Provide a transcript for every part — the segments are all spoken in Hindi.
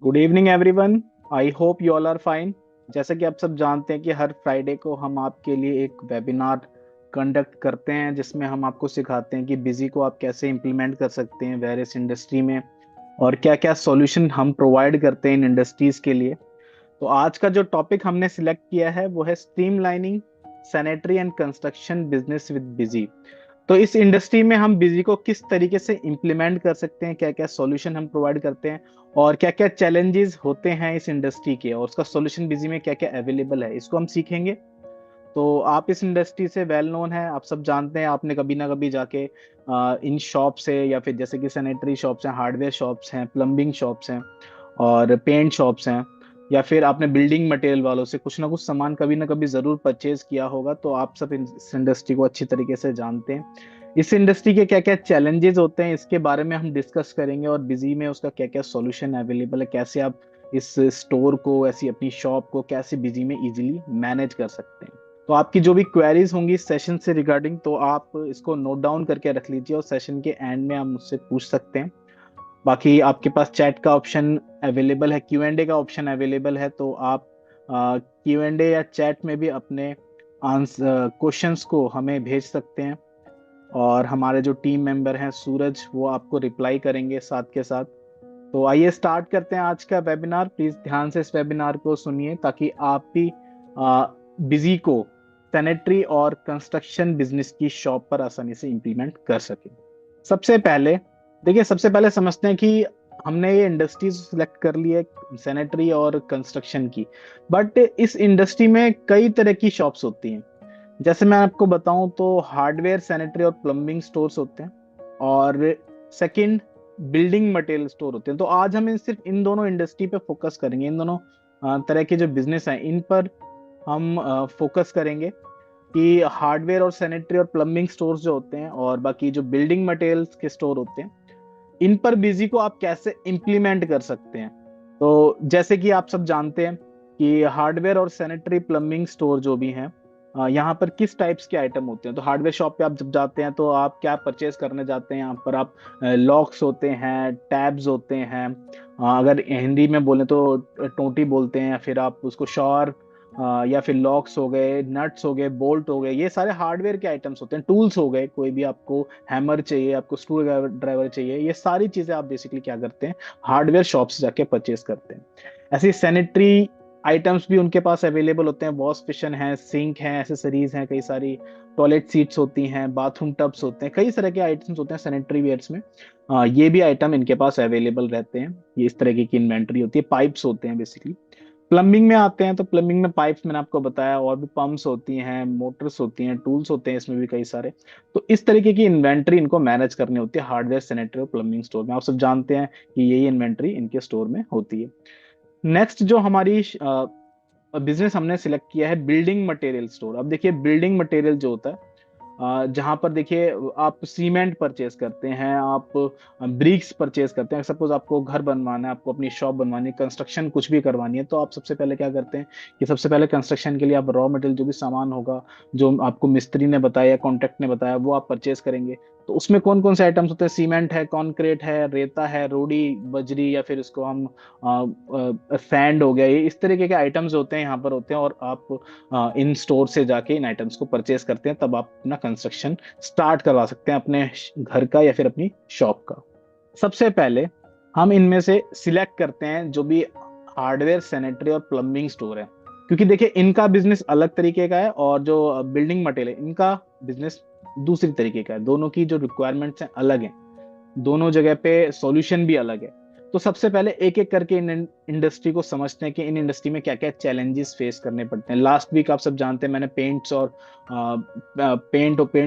Good evening everyone. I hope you all are fine. जैसा कि आप सब जानते हैं कि हर फ्राइडे को हम आपके लिए एक वेबिनार कंडक्ट करते हैं जिसमें हम आपको सिखाते हैं कि बिजी को आप कैसे इम्प्लीमेंट कर सकते हैं वेरियस इंडस्ट्री में और क्या क्या सॉल्यूशन हम प्रोवाइड करते हैं इन इंडस्ट्रीज के लिए। तो आज का जो टॉपिक हमने सिलेक्ट किया है वो है streamlining sanitary and construction business with busy. तो इस इंडस्ट्री में हम बिजी को किस तरीके से इम्प्लीमेंट कर सकते हैं, क्या क्या सॉल्यूशन हम प्रोवाइड करते हैं और क्या क्या चैलेंजेस होते हैं इस इंडस्ट्री के और उसका सॉल्यूशन बिजी में क्या क्या अवेलेबल है, इसको हम सीखेंगे। तो आप इस इंडस्ट्री से वेल नोन है, आप सब जानते हैं, आपने कभी ना कभी जाके इन शॉप से या फिर जैसे कि सैनिटरी शॉप्स हैं, हार्डवेयर शॉप्स हैं, प्लम्बिंग शॉप्स हैं और पेंट शॉप्स हैं, या फिर आपने बिल्डिंग मटेरियल वालों से कुछ ना कुछ सामान कभी ना कभी जरूर परचेज किया होगा। तो आप सब इस इंडस्ट्री को अच्छी तरीके से जानते हैं। इस इंडस्ट्री के क्या क्या चैलेंजेस होते हैं इसके बारे में हम डिस्कस करेंगे और बिजी में उसका क्या क्या सॉल्यूशन अवेलेबल है, कैसे आप इस स्टोर को, ऐसी अपनी शॉप को कैसे बिजी में इजीली मैनेज कर सकते हैं। तो आपकी जो भी क्वेरीज होंगी इस सेशन से रिगार्डिंग, तो आप इसको नोट डाउन करके रख लीजिए और सेशन के एंड में आप मुझसे पूछ सकते हैं। बाकी आपके पास चैट का ऑप्शन अवेलेबल है, क्यू एंड ए का ऑप्शन अवेलेबल है, तो आप क्यू एंड ए या चैट में भी अपने आंसर क्वेश्चंस को हमें भेज सकते हैं और हमारे जो टीम मेंबर हैं सूरज, वो आपको रिप्लाई करेंगे साथ के साथ। तो आइए स्टार्ट करते हैं आज का वेबिनार। प्लीज ध्यान से इस वेबिनार को सुनिए ताकि आप भी बिजी को सैनिटरी और कंस्ट्रक्शन बिजनेस की शॉप पर आसानी से इंप्लीमेंट कर सके। सबसे पहले देखिए, सबसे पहले समझते हैं कि हमने ये इंडस्ट्रीज सिलेक्ट कर ली है सैनिटरी और कंस्ट्रक्शन की, बट इस इंडस्ट्री में कई तरह की शॉप्स होती हैं। जैसे मैं आपको बताऊं तो हार्डवेयर सैनिटरी और प्लम्बिंग स्टोर्स होते हैं और सेकंड बिल्डिंग मटेरियल स्टोर होते हैं। तो आज हम सिर्फ इन दोनों इंडस्ट्री पे फोकस करेंगे, इन दोनों तरह के जो बिजनेस हैं इन पर हम फोकस करेंगे कि हार्डवेयर और सैनिटरी और प्लम्बिंग स्टोर्स जो होते हैं और बाकी जो बिल्डिंग मटेरियल्स के स्टोर होते हैं, इन पर बिजी को आप कैसे इंप्लीमेंट कर सकते हैं। तो जैसे कि आप सब जानते हैं कि हार्डवेयर और सैनिटरी प्लम्बिंग स्टोर जो भी हैं, यहाँ पर किस टाइप्स के आइटम होते हैं। तो हार्डवेयर शॉप पे आप जब जाते हैं तो आप क्या परचेज करने जाते हैं, यहाँ पर आप लॉक्स होते हैं, टैब्स होते हैं, अगर हिंदी में बोले तो टोटी बोलते हैं, या फिर आप उसको शॉवर, या फिर लॉक्स हो गए, नट्स हो गए, बोल्ट हो गए, ये सारे हार्डवेयर के आइटम्स होते हैं। टूल्स हो गए, कोई भी आपको हैमर चाहिए, आपको स्क्रू ड्राइवर चाहिए, ये सारी चीजें आप बेसिकली क्या करते हैं, हार्डवेयर शॉप से जाके परचेज करते हैं। ऐसी सैनिटरी आइटम्स भी उनके पास अवेलेबल होते हैं, वॉश बेसिन है, सिंक है, एसेसरीज हैं कई सारी, टॉयलेट सीट्स होती हैं, बाथरूम टब्स होते हैं, कई तरह के आइटम्स होते हैं सैनिटरी वेयर्स में। ये भी आइटम इनके पास अवेलेबल रहते हैं। ये इस तरह की इन्वेंट्री होती है। पाइप्स होते हैं बेसिकली। प्लम्बिंग में आते हैं तो प्लम्बिंग में पाइप्स मैंने आपको बताया, और भी पंप्स होती हैं, मोटर्स होती हैं, टूल्स होते हैं इसमें भी कई सारे। तो इस तरीके की इन्वेंट्री इनको मैनेज करनी होती है हार्डवेयर सैनिटरी और प्लम्बिंग स्टोर में। आप सब जानते हैं कि यही इन्वेंट्री इनके स्टोर में होती है। नेक्स्ट जो हमारी बिजनेस हमने सिलेक्ट किया है बिल्डिंग मटेरियल स्टोर। अब देखिए, बिल्डिंग मटेरियल जो होता है, जहां पर देखिए आप सीमेंट परचेज करते हैं, आप ब्रिक्स परचेज करते हैं। सपोज आपको घर बनवाना है, आपको अपनी शॉप बनवानी है, कंस्ट्रक्शन कुछ भी करवानी है, तो आप सबसे पहले क्या करते हैं कि सबसे पहले कंस्ट्रक्शन के लिए आप रॉ मटेरियल, जो भी सामान होगा, जो आपको मिस्त्री ने बताया, कॉन्ट्रैक्ट ने बताया, वो आप परचेज करेंगे। तो उसमें कौन कौन से आइटम्स होते हैं, सीमेंट है, कॉन्क्रीट है, रेता है, रोडी, बजरी, या फिर इसको हम सैंड हो गया, ये इस तरीके के आइटम्स होते हैं यहाँ पर होते हैं। और आप इन स्टोर से जाके इन आइटम्स को परचेज करते हैं, तब आप अपना कंस्ट्रक्शन स्टार्ट करवा सकते हैं अपने घर का या फिर अपनी शॉप का। सबसे पहले हम इनमें से सिलेक्ट करते हैं जो भी हार्डवेयर सैनिटरी और प्लम्बिंग स्टोर है, क्योंकि देखिए इनका बिजनेस अलग तरीके का है और जो बिल्डिंग मटेरियल है इनका बिजनेस दूसरी तरीके का है। दोनों की जो रिक्वायरमेंट्स हैं अलग हैं, दोनों जगह पे सॉल्यूशन भी अलग है। तो सबसे पहले एक एक करके इन इंडस्ट्री को समझते हैं कि इन इंडस्ट्री में क्या क्या चैलेंजेस फेस करने पड़ते हैं। लास्ट वीक आप सब जानते हैं मैंने पेंट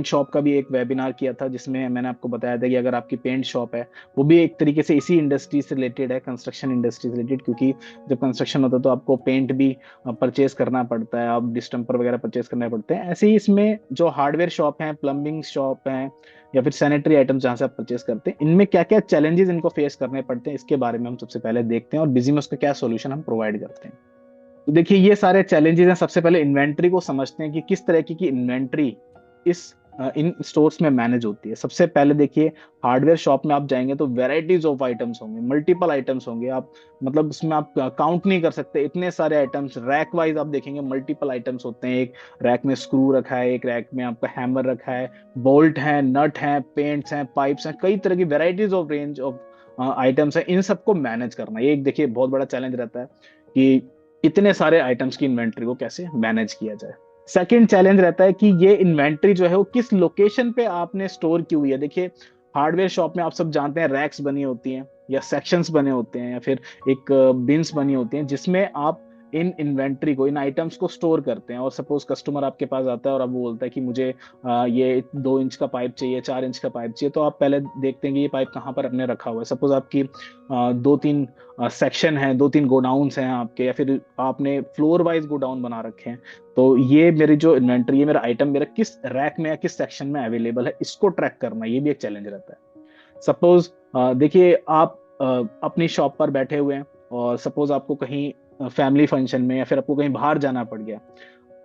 शॉप का भी एक वेबिनार किया था, जिसमें मैंने आपको बताया था कि अगर आपकी पेंट शॉप है, वो भी एक तरीके से इसी इंडस्ट्री से रिलेटेड है, कंस्ट्रक्शन इंडस्ट्री से रिलेटेड, क्योंकि जब कंस्ट्रक्शन होता है तो आपको पेंट भी परचेज करना पड़ता है, आप डिस्टेंपर वगैरह परचेज करने पड़ते हैं। ऐसे ही इसमें जो हार्डवेयर शॉप है, प्लम्बिंग शॉप है, या फिर सैनिटरी आइटम्स जहां से आप परचेस करते हैं, इनमें क्या क्या चैलेंजेस इनको फेस करने पड़ते हैं, इसके बारे में हम सबसे पहले देखते हैं और बिजी में उसका क्या सॉल्यूशन हम प्रोवाइड करते हैं। तो देखिए, ये सारे चैलेंजेस हैं। सबसे पहले इन्वेंट्री को समझते हैं कि किस तरह की इन्वेंट्री इस इन स्टोर्स में मैनेज होती है। सबसे पहले देखिए, हार्डवेयर शॉप में आप जाएंगे तो वेराइटीज ऑफ आइटम्स होंगे, मल्टीपल आइटम्स होंगे। आप मतलब उसमें आप काउंट नहीं कर सकते, इतने सारे आइटम्स। रैक वाइज आप देखेंगे मल्टीपल आइटम्स होते हैं। एक रैक में स्क्रू रखा है, एक रैक में आपका हैमर रखा है, बोल्ट है, नट है, पेंट्स हैं, पाइप्स हैं, कई तरह की varieties of range of items हैं। इन सबको मैनेज करना ये एक देखिए बहुत बड़ा चैलेंज रहता है कि इतने सारे आइटम्स की इन्वेंट्री को कैसे मैनेज किया जाए। सेकंड चैलेंज रहता है कि ये इन्वेंट्री जो है वो किस लोकेशन पे आपने स्टोर की हुई है। देखिए, हार्डवेयर शॉप में आप सब जानते हैं रैक्स बनी होती हैं या सेक्शंस बने होते हैं या फिर एक बिन्स बनी होती हैं जिसमें आप इन इन्वेंट्री को, इन आइटम्स को स्टोर करते हैं। और सपोज कस्टमर आपके पास आता है और अब वो बोलता है कि मुझे ये 2 इंच का पाइप चाहिए, 4 इंच का पाइप चाहिए, तो आप पहले देखते हैं कि ये पाइप कहाँ पर अपने रखा हुआ है। सपोज आपकी 2-3 सेक्शन है, 2-3 गोडाउन्स हैं आपके, या फिर आपने फ्लोर वाइज गोडाउन बना रखे हैं। तो ये मेरी जो इन्वेंट्री है, मेरा आइटम मेरा किस रैक में या किस सेक्शन में अवेलेबल है, इसको ट्रैक करना ये भी एक चैलेंज रहता है। सपोज देखिए, आप अपनी शॉप पर बैठे हुए हैं और सपोज आपको कहीं फैमिली फंक्शन में या फिर आपको कहीं बाहर जाना पड़ गया,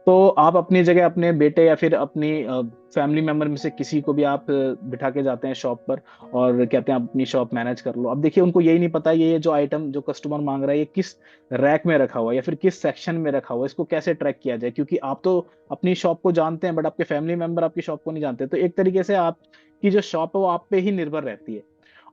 तो आप अपनी जगह अपने बेटे या फिर अपनी फैमिली मेंबर में से किसी को भी आप बिठा के जाते हैं शॉप पर और कहते हैं आप अपनी शॉप मैनेज कर लो। अब देखिए, उनको यही नहीं पता ये जो आइटम जो कस्टमर मांग रहा है ये किस रैक में रखा हुआ है या फिर किस सेक्शन में रखा हुआ है, इसको कैसे ट्रैक किया जाए। क्योंकि आप तो अपनी शॉप को जानते हैं बट आपके फैमिली मेंबर आपकी शॉप को नहीं जानते। तो एक तरीके से आपकी जो शॉप है वो आप पे ही निर्भर रहती है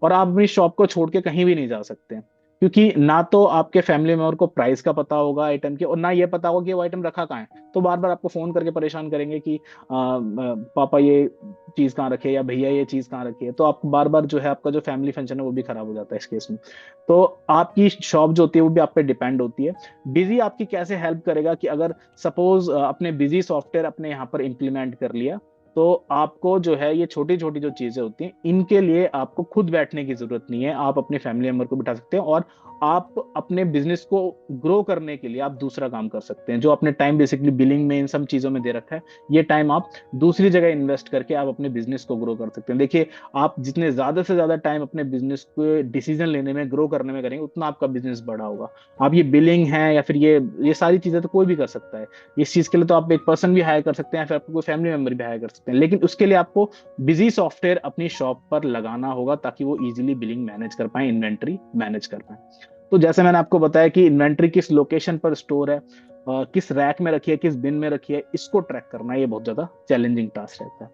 और आप अपनी शॉप को छोड़ के कहीं भी नहीं जा सकते, क्योंकि ना तो आपके फैमिली मेंबर को प्राइस का पता होगा आइटम के और ना ये पता होगा कि वो आइटम रखा कहाँ है। तो बार बार आपको फोन करके परेशान करेंगे कि पापा ये चीज कहाँ रखे या भैया ये चीज कहाँ रखी है। तो आप बार बार जो है आपका जो फैमिली फंक्शन है वो भी खराब हो जाता है इस केस में। तो आपकी शॉप जो होती है वो भी आप पे डिपेंड होती है। बिजी आपकी कैसे हेल्प करेगा कि अगर सपोज अपने बिजी सॉफ्टवेयर अपने यहाँ पर इंप्लीमेंट कर लिया, तो आपको जो है ये छोटी छोटी जो चीजें होती हैं इनके लिए आपको खुद बैठने की जरूरत नहीं है। आप अपने फैमिली मेंबर को बिठा सकते हैं और आप अपने बिजनेस को ग्रो करने के लिए आप दूसरा काम कर सकते हैं। जो अपने टाइम बेसिकली बिलिंग में इन सब चीजों में दे रखा है, ये टाइम आप दूसरी जगह इन्वेस्ट करके आप अपने बिजनेस को ग्रो कर सकते हैं। देखिए, आप जितने ज्यादा से ज्यादा टाइम अपने बिजनेस को डिसीजन लेने में, ग्रो करने में करेंगे, उतना आपका बिजनेस बड़ा होगा। आप ये बिलिंग है या फिर ये सारी चीजें तो कोई भी कर सकता है। इस चीज के लिए तो आप एक पर्सन भी हायर कर सकते हैं, फिर आपको कोई फैमिली मेंबर भी हायर कर सकते हैं, लेकिन उसके लिए आपको बिजी सॉफ्टवेयर अपनी शॉप पर लगाना होगा ताकि वो इजीली बिलिंग मैनेज कर पाए, इन्वेंट्री मैनेज कर पाए। तो जैसे मैंने आपको बताया कि इन्वेंट्री किस लोकेशन पर स्टोर है, किस रैक में रखी है, किस बिन में रखी है, इसको ट्रैक करना ये बहुत ज्यादा चैलेंजिंग टास्क रहता है।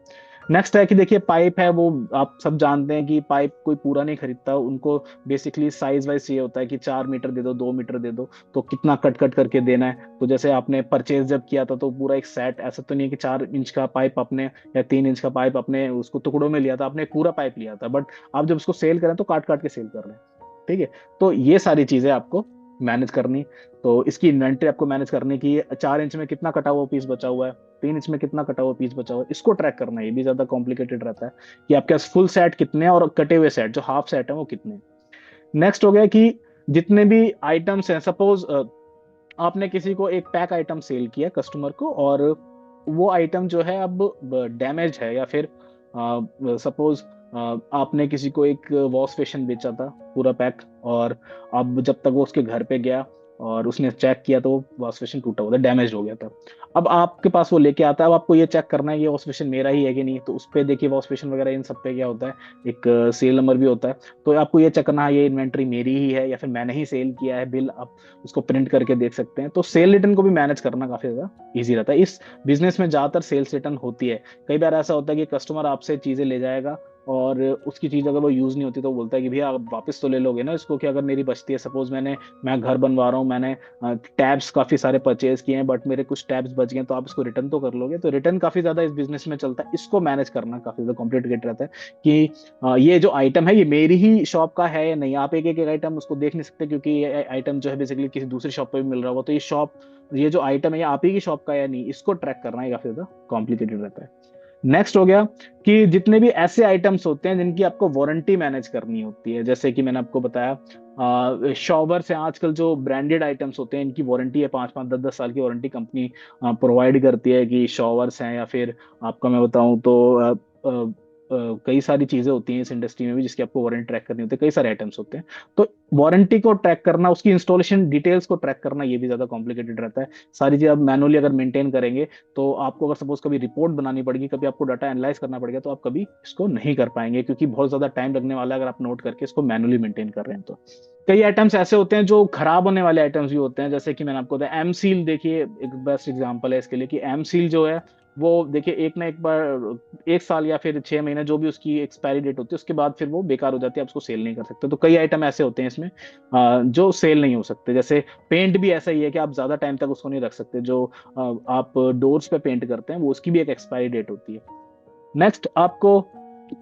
नेक्स्ट है कि देखिए, पाइप है वो आप सब जानते हैं कि पाइप कोई पूरा नहीं खरीदता, उनको बेसिकली साइज वाइज चाहिए होता है कि 4 मीटर दे दो, 2 मीटर दे दो, तो कितना कट कट करके देना है। तो जैसे आपने परचेज जब किया था तो पूरा एक सेट, ऐसा तो नहीं है कि 4 इंच का पाइप आपने या 3 इंच का पाइप आपने उसको टुकड़ों में लिया था, आपने पूरा पाइप लिया था, बट आप जब उसको सेल करें तो काट काट के सेल कर रहे हैं। ठीक है, तो ये सारी चीजें आपको मैनेज करनी। तो इसकी इन्वेंट्री आपको मैनेज करनी कि 4 इंच में कितना कटा हुआ पीस बचा हुआ है, 3 इंच में कितना कटा हुआ पीस बचा हुआ है, इसको ट्रैक करना ये भी ज्यादा कॉम्प्लिकेटेड रहता है कि आपके पास फुल सेट कितने हैं और कटे हुए सेट जो हाफ सेट है वो कितने हैं। नेक्स्ट हो गया कि जितने भी आइटम्स हैं, सपोज आपने किसी को एक पैक आइटम सेल किया कस्टमर को और वो आइटम जो है अब डैमेज है, या फिर सपोज आपने किसी को एक वॉश बेसिन बेचा था पूरा पैक, और अब जब तक वो उसके घर पे गया और उसने चेक किया तो वो वॉश बेसिन टूटा हुआ था, डैमेज हो गया था। अब आपके पास वो लेके आता है, अब आपको ये चेक करना है ये वॉश बेसिन मेरा ही है कि नहीं। तो उस पे देखिए, वॉश बेसिन वगैरह इन सब पे क्या होता है, एक सेल नंबर भी होता है। तो आपको ये चेक करना है ये इन्वेंट्री मेरी ही है या फिर मैंने ही सेल किया है, बिल आप उसको प्रिंट करके देख सकते हैं। तो सेल रिटर्न को भी मैनेज करना काफी ज्यादा ईजी रहता है। इस बिजनेस में ज्यादातर सेल्स रिटर्न होती है। कई बार ऐसा होता है कि कस्टमर आपसे चीजें ले जाएगा और उसकी चीज अगर वो यूज नहीं होती तो बोलता है कि भैया आप वापस तो ले लोगे ना इसको, कि अगर मेरी बचती है। सपोज मैं घर बनवा रहा हूँ, मैंने टैब्स काफी सारे परचेज किए हैं बट मेरे कुछ टैब्स बच गए, तो आप इसको रिटर्न तो कर लोगे। तो रिटर्न काफी ज्यादा इस बिजनेस में चलता है, इसको मैनेज करना काफी ज्यादा कॉम्प्लिकेटेड रहता है कि ये जो आइटम है ये मेरी ही शॉप का है या नहीं। आप एक एक आइटम उसको देख नहीं सकते क्योंकि ये आइटम जो है बेसिकली किसी दूसरी शॉप पे भी मिल रहा होगा, तो ये जो आइटम है ये आप ही की शॉप का है या नहीं, इसको ट्रैक करना है काफी ज्यादा कॉम्प्लिकेटेड रहता है। नेक्स्ट हो गया कि जितने भी ऐसे आइटम्स होते हैं जिनकी आपको वारंटी मैनेज करनी होती है, जैसे कि मैंने आपको बताया शॉवर से आजकल जो ब्रांडेड आइटम्स होते हैं इनकी वारंटी है, 5-5 10-10 साल की वारंटी कंपनी प्रोवाइड करती है कि शॉवर्स हैं, या फिर आपका मैं बताऊं तो कई सारी चीजें होती हैं इस इंडस्ट्री में भी जिसकी आपको वारंटी ट्रैक करनी होती है, कई सारे आइटम्स होते हैं। तो वारंटी को ट्रैक करना, उसकी इंस्टॉलेशन डिटेल्स को ट्रैक करना, ये भी ज्यादा कॉम्प्लिकेटेड रहता है। सारी चीज आप मैनुअली अगर मेंटेन करेंगे तो आपको अगर सपोज कभी रिपोर्ट बनानी पड़ेगी, कभी आपको डाटा एनालाइज करना पड़ेगा, तो आप कभी इसको नहीं कर पाएंगे, क्योंकि बहुत ज्यादा टाइम लगने वाला है अगर आप नोट करके इसको मैनुअली मेंटेन कर रहे हैं तो। कई आइटम्स ऐसे होते हैं जो खराब होने वाले आइटम्स भी होते हैं, जैसे कि मैंने आपको बताया एम सील, देखिए एक बेस्ट एग्जांपल है इसके लिए कि एम सील जो है वो देखिए एक ना एक बार 1 साल या फिर 6 महीने जो भी उसकी एक्सपायरी डेट होती है उसके बाद फिर वो बेकार हो जाती है, आप उसको सेल नहीं कर सकते। तो कई आइटम ऐसे होते हैं इसमें जो सेल नहीं हो सकते। जैसे पेंट भी ऐसा ही है कि आप ज्यादा टाइम तक उसको नहीं रख सकते, जो आप डोर्स पे पेंट करते हैं वो उसकी भी एक एक्सपायरी डेट होती है। नेक्स्ट आपको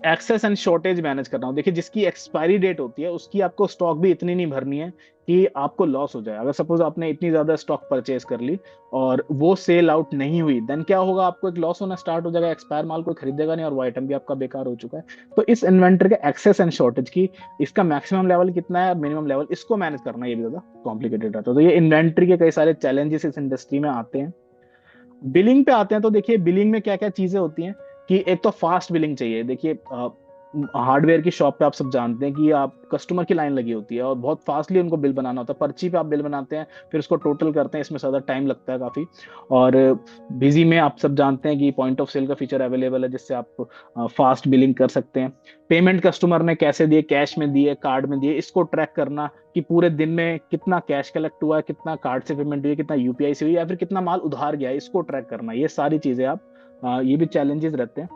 एक्सेस एंड शॉर्टेज मैनेज करना हो। देखिए जिसकी एक्सपायरी डेट होती है उसकी आपको स्टॉक भी इतनी नहीं भरनी है कि आपको लॉस हो जाए। अगर सपोज आपने इतनी ज्यादा स्टॉक परचेज कर ली और वो सेल आउट नहीं हुई, देन क्या होगा, आपको एक लॉस होना स्टार्ट हो जाएगा, एक्सपायर माल कोई खरीदेगा नहीं और वो आइटम भी आपका बेकार हो चुका है। तो इस इन्वेंटरी के एक्सेस एंड शॉर्टेज की, इसका मैक्सिमम लेवल कितना है, मिनिमम लेवल, इसको मैनेज करना ये भी ज्यादा कॉम्प्लिकेटेड रहता है। तो ये इन्वेंटरी के कई सारे चैलेंजेस इस इंडस्ट्री में आते हैं। बिलिंग पे आते हैं तो देखिए बिलिंग में क्या क्या चीजें होती हैं कि एक तो फास्ट बिलिंग चाहिए। देखिए हार्डवेयर की शॉप पे आप सब जानते हैं कि आप कस्टमर की लाइन लगी होती है और बहुत फास्टली उनको बिल बनाना होता है। पर्ची पे आप बिल बनाते हैं, फिर उसको टोटल करते हैं, इसमें ज्यादा टाइम लगता है काफी। और बिजी में आप सब जानते हैं कि पॉइंट ऑफ सेल का फीचर अवेलेबल है जिससे आप फास्ट बिलिंग कर सकते हैं। पेमेंट कस्टमर ने कैसे दिए, कैश में दिए, कार्ड में दिए, इसको ट्रैक करना कि पूरे दिन में कितना कैश कलेक्ट हुआ है, कितना कार्ड से पेमेंट हुई है, कितना यूपीआई से हुई है, या फिर कितना माल उधार गया है, इसको ट्रैक करना। ये सारी चीजें आप ये भी चैलेंजेस रहते हैं।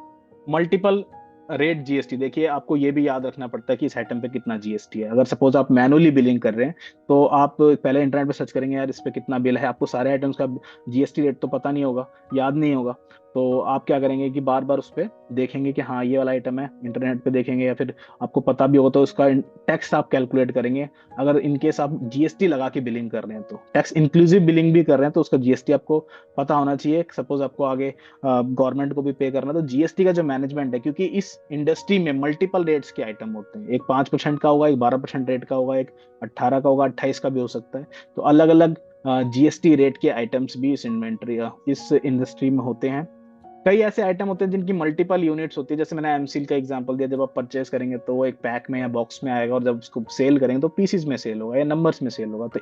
मल्टीपल रेट जीएसटी, देखिए आपको ये भी याद रखना पड़ता है कि इस आइटम पे कितना जीएसटी है। अगर सपोज आप मैनुअली बिलिंग कर रहे हैं तो आप पहले इंटरनेट पे सर्च करेंगे यार इस पे कितना बिल है, आपको सारे आइटम्स का जीएसटी रेट तो पता नहीं होगा, याद नहीं होगा। तो आप क्या करेंगे कि बार बार उस पर देखेंगे कि हाँ ये वाला आइटम है, इंटरनेट पे देखेंगे, या फिर आपको पता भी होगा तो उसका टैक्स आप कैलकुलेट करेंगे। अगर इनकेस आप जीएसटी लगा के बिलिंग कर रहे हैं तो टैक्स इंक्लूसिव बिलिंग भी कर रहे हैं तो उसका जीएसटी आपको पता होना चाहिए। सपोज आपको आगे गवर्नमेंट को भी पे करना, तो जीएसटी का जो मैनेजमेंट है, क्योंकि इस इंडस्ट्री में मल्टीपल रेट्स के आइटम होते हैं, एक 5% का होगा, एक 12% रेट का होगा, एक 18 का होगा, 28 का भी हो सकता है। तो अलग अलग जीएसटी रेट के आइटम्स भी इस इन्वेंट्री इस इंडस्ट्री में होते हैं। कई ऐसे आइटम होते हैं जिनकी मल्टीपल यूनिट्स होती है, जैसे मैंने एमसील का एग्जांपल दिया, जब आप परचेस करेंगे तो वो एक पैक में या बॉक्स में आएगा, और जब उसको सेल करेंगे तो पीसीज में सेल होगा या नंबर्स में सेल होगा। तो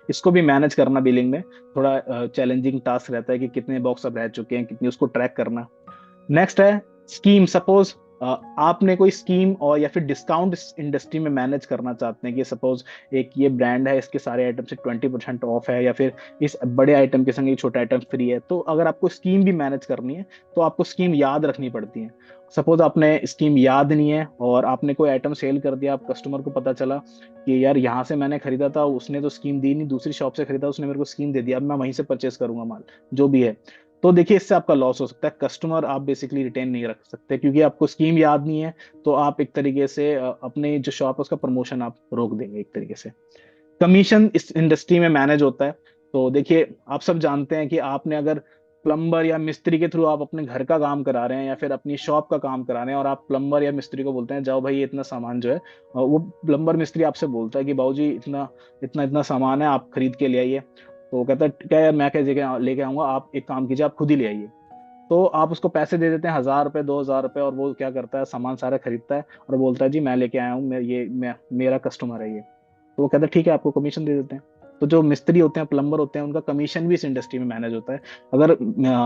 इसको भी मैनेज करना बिलिंग में थोड़ा चैलेंजिंग टास्क रहता है कि कितने बॉक्स अब रह चुके हैं, कितनी, उसको ट्रैक करना। नेक्स्ट है स्कीम। सपोज आपने कोई स्कीम और या फिर डिस्काउंट इस इंडस्ट्री में मैनेज करना चाहते हैं कि सपोज एक ये ब्रांड है, इसके सारे आइटम से 20% ऑफ है, या फिर इस बड़े आइटम के संग ये छोटा आइटम फ्री है। तो अगर आपको स्कीम भी मैनेज करनी है तो आपको स्कीम याद रखनी पड़ती है। सपोज आपने स्कीम याद नहीं है और आपने कोई आइटम सेल कर दिया, आप कस्टमर को पता चला कि यार यहाँ से मैंने खरीदा था, उसने तो स्कीम दी नहीं, दूसरी शॉप से खरीदा, उसने मेरे को स्कीम दे दिया, अब मैं वहीं से परचेस करूंगा माल जो भी है। तो देखिए इससे आपका लॉस हो सकता है, कस्टमर आप बेसिकली रिटेन नहीं रख सकते क्योंकि आपको स्कीम याद नहीं है। तो आप एक तरीके से अपने जो शॉप है उसका प्रमोशन आप रोक देंगे एक तरीके से। कमीशन इस इंडस्ट्री में मैनेज होता है। तो देखिए आप सब जानते हैं कि आपने अगर प्लम्बर या मिस्त्री के थ्रू आप अपने घर का काम करा रहे हैं या फिर अपनी शॉप का काम करा रहे हैं, और आप प्लम्बर या मिस्त्री को बोलते हैं जाओ भाई ये इतना सामान जो है, वो प्लम्बर मिस्त्री आपसे बोलता है कि बाबूजी इतना इतना इतना सामान है, आप खरीद के ले आइए। तो वो कहता है क्या यार मैं कैसे लेके आऊंगा, आप एक काम कीजिए आप खुद ही ले आइए। तो आप उसको पैसे दे देते हैं, 1,000 रुपए 2,000 रुपए, और वो क्या करता है, सामान सारा खरीदता है और बोलता है जी मैं लेके आया हूँ, मेरा कस्टमर है ये। तो वो कहता है ठीक है, आपको कमीशन दे देते हैं। तो जो मिस्त्री होते हैं, प्लम्बर होते हैं, उनका कमीशन भी इस इंडस्ट्री में मैनेज होता है। अगर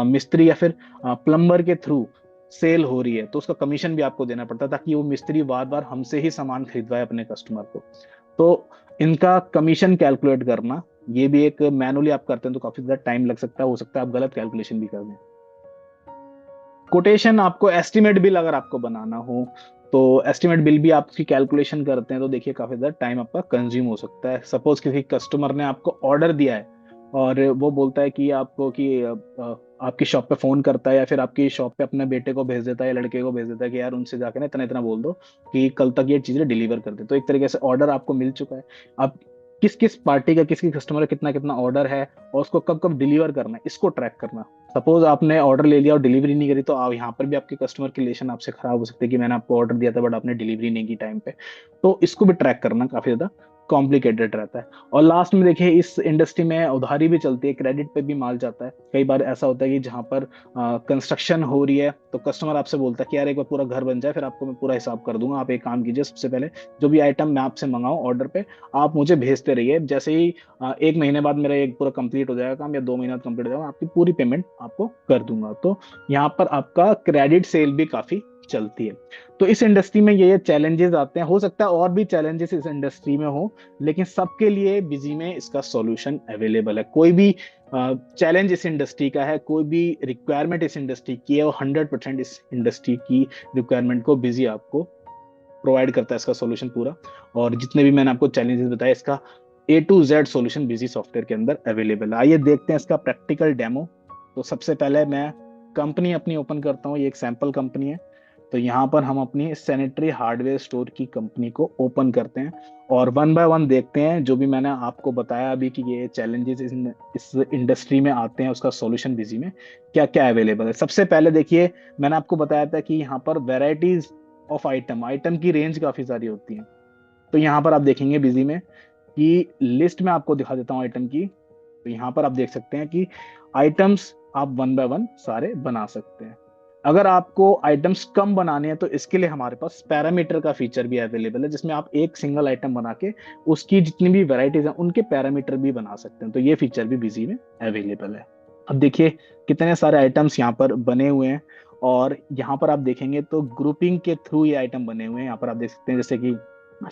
मिस्त्री या फिर प्लम्बर के थ्रू सेल हो रही है तो उसका कमीशन भी आपको देना पड़ता है, ताकि वो मिस्त्री बार बार हमसे ही सामान खरीदवाए अपने कस्टमर को। तो इनका कमीशन कैलकुलेट करना, ये भी एक मैनुअली आप करते हैं तो काफी ज्यादा टाइम लग सकता है, हो सकता है आप गलत कैलकुलेशन भी कर दें। कोटेशन, आपको एस्टिमेट बिल अगर आपको बनाना हो तो एस्टिमेट बिल भी आप उसकी कैलकुलेशन करते हैं तो देखिए काफी ज्यादा टाइम आपका कंज्यूम हो सकता है। सपोज किसी कस्टमर ने आपको ऑर्डर दिया है और वो बोलता है कि आपको कि आपकी शॉप पे फोन करता है या फिर आपकी शॉप पे अपने बेटे को भेज देता है या लड़के को भेज देता है कि यार उनसे जाके ना इतना इतना बोल दो कि कल तक ये चीजें डिलीवर कर दे। तो एक तरीके से ऑर्डर आपको मिल चुका है। अब किस किस पार्टी का, किस किस कस्टमर का कितना कितना ऑर्डर है और उसको कब कब डिलीवर करना है, इसको ट्रैक करना। सपोज आपने ऑर्डर ले लिया और डिलीवरी नहीं करी तो आप यहाँ पर भी आपके कस्टमर की रिलेशन आपसे खराब हो सकते हैं कि मैंने आपको ऑर्डर दिया था बट आपने डिलीवरी नहीं की टाइम पे। तो इसको भी ट्रैक करना काफी ज्यादा कॉम्प्लिकेटेड रहता है। और लास्ट में देखिए इस इंडस्ट्री में उधारी भी चलती है, क्रेडिट पे भी माल जाता है। कई बार ऐसा होता है कि जहाँ पर कंस्ट्रक्शन हो रही है तो कस्टमर आपसे बोलता है कि यार एक बार पूरा घर बन जाए फिर आपको मैं पूरा हिसाब कर दूंगा, आप एक काम कीजिए, सबसे पहले जो भी आइटम मैं आपसे मंगाऊं ऑर्डर पे आप मुझे भेजते रहिए, जैसे ही 1 महीने बाद मेरा एक पूरा कंप्लीट हो जाएगा काम, या 2 महीना कंप्लीट हो जाएगा, आपकी पूरी पेमेंट आपको कर दूंगा। तो यहाँ पर आपका क्रेडिट सेल भी काफी चलती है। तो इस इंडस्ट्री में ये चैलेंजेस आते हैं, हो सकता है और भी चैलेंजेस इस इंडस्ट्री में हो, लेकिन सबके लिए बिजी में इसका सॉल्यूशन अवेलेबल है। कोई भी चैलेंज इस इंडस्ट्री का है, कोई भी रिक्वायरमेंट इस इंडस्ट्री की है, वो 100% इस इंडस्ट्री की रिक्वायरमेंट को बिजी आपको प्रोवाइड करता है इसका सॉल्यूशन पूरा। और जितने भी मैंने आपको चैलेंजेस बताए, इसका A to Z solution busy software के अंदर अवेलेबल है। आइए देखते हैं इसका प्रैक्टिकल डेमो। तो सबसे पहले मैं कंपनी अपनी ओपन करता हूँ, ये एक सैंपल कंपनी है। तो यहाँ पर हम अपनी सैनिटरी हार्डवेयर स्टोर की कंपनी को ओपन करते हैं और वन बाय वन देखते हैं जो भी मैंने आपको बताया अभी कि ये चैलेंजेस इस इंडस्ट्री में आते हैं, उसका सॉल्यूशन बिजी में क्या क्या अवेलेबल है। सबसे पहले देखिए, मैंने आपको बताया था कि यहाँ पर वेराइटीज ऑफ आइटम की रेंज काफी सारी होती है। तो यहाँ पर आप देखेंगे बिजी में कि लिस्ट में आपको दिखा देता हूँ आइटम की। तो यहाँ पर आप देख सकते हैं कि आइटम्स आप वन बाय वन सारे बना सकते हैं। अगर आपको आइटम्स कम बनाने हैं तो इसके लिए हमारे पास पैरामीटर का फीचर भी अवेलेबल है, जिसमें आप एक सिंगल आइटम बना के उसकी जितनी भी वैरायटीज हैं उनके पैरामीटर भी बना सकते हैं। तो ये फीचर भी बिजी में अवेलेबल है। अब देखिए कितने सारे आइटम्स यहाँ पर बने हुए हैं, और यहाँ पर आप देखेंगे तो ग्रुपिंग के थ्रू ये आइटम बने हुए हैं। यहाँ पर आप देख सकते हैं जैसे कि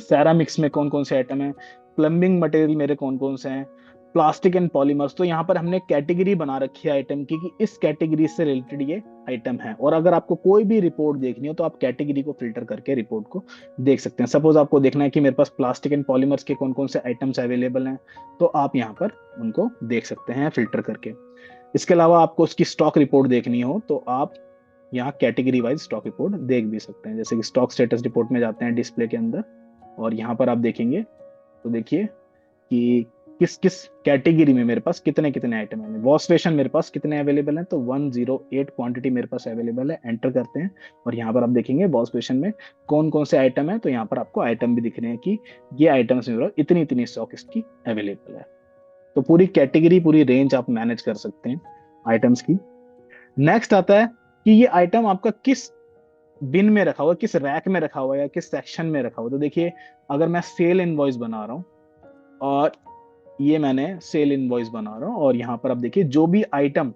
सैरामिक्स में कौन कौन से आइटम है, प्लम्बिंग मटेरियल मेरे कौन कौन से हैं, प्लास्टिक एंड पॉलीमर्स। तो यहाँ पर हमने कैटेगरी बना रखी है आइटम की कि इस कैटेगरी से रिलेटेड ये आइटम है। और अगर आपको कोई भी रिपोर्ट देखनी हो तो आप कैटेगरी को फिल्टर करके रिपोर्ट को देख सकते हैं। सपोज आपको देखना है कि मेरे पास प्लास्टिक एंड पॉलीमर्स के कौन कौन से आइटम्स अवेलेबल हैं, तो आप यहाँ पर उनको देख सकते हैं फिल्टर करके। इसके अलावा आपको उसकी स्टॉक रिपोर्ट देखनी हो तो आप यहाँ कैटेगरी वाइज स्टॉक रिपोर्ट देख भी सकते हैं। जैसे कि स्टॉक स्टेटस रिपोर्ट में जाते हैं डिस्प्ले के अंदर, और यहाँ पर आप देखेंगे तो देखिए कि किस किस कैटेगरी में मेरे पास कितने कितने आइटम है। वॉश बेसिन मेरे पास कितने अवेलेबल हैं, तो 108 क्वांटिटी मेरे पास अवेलेबल है। एंटर करते हैं और यहाँ पर आप देखेंगे वॉश बेसिन में कौन कौन से आइटम है, तो यहाँ पर आपको आइटम भी दिख रहे हैं कि ये आइटम्स मेरे इतनी इतनी स्टॉक इसकी अवेलेबल है। तो पूरी कैटेगरी पूरी रेंज आप मैनेज कर सकते हैं आइटम्स की। नेक्स्ट आता है कि ये आइटम आपका किस बिन में रखा हुआ, किस रैक में रखा हुआ है या किस सेक्शन में रखा हुआ। तो देखिए अगर मैं सेल इनवॉइस बना रहा हूँ और ये मैंने सेल इनवॉइस बना रहा हूँ, और यहाँ पर आप देखिए जो भी आइटम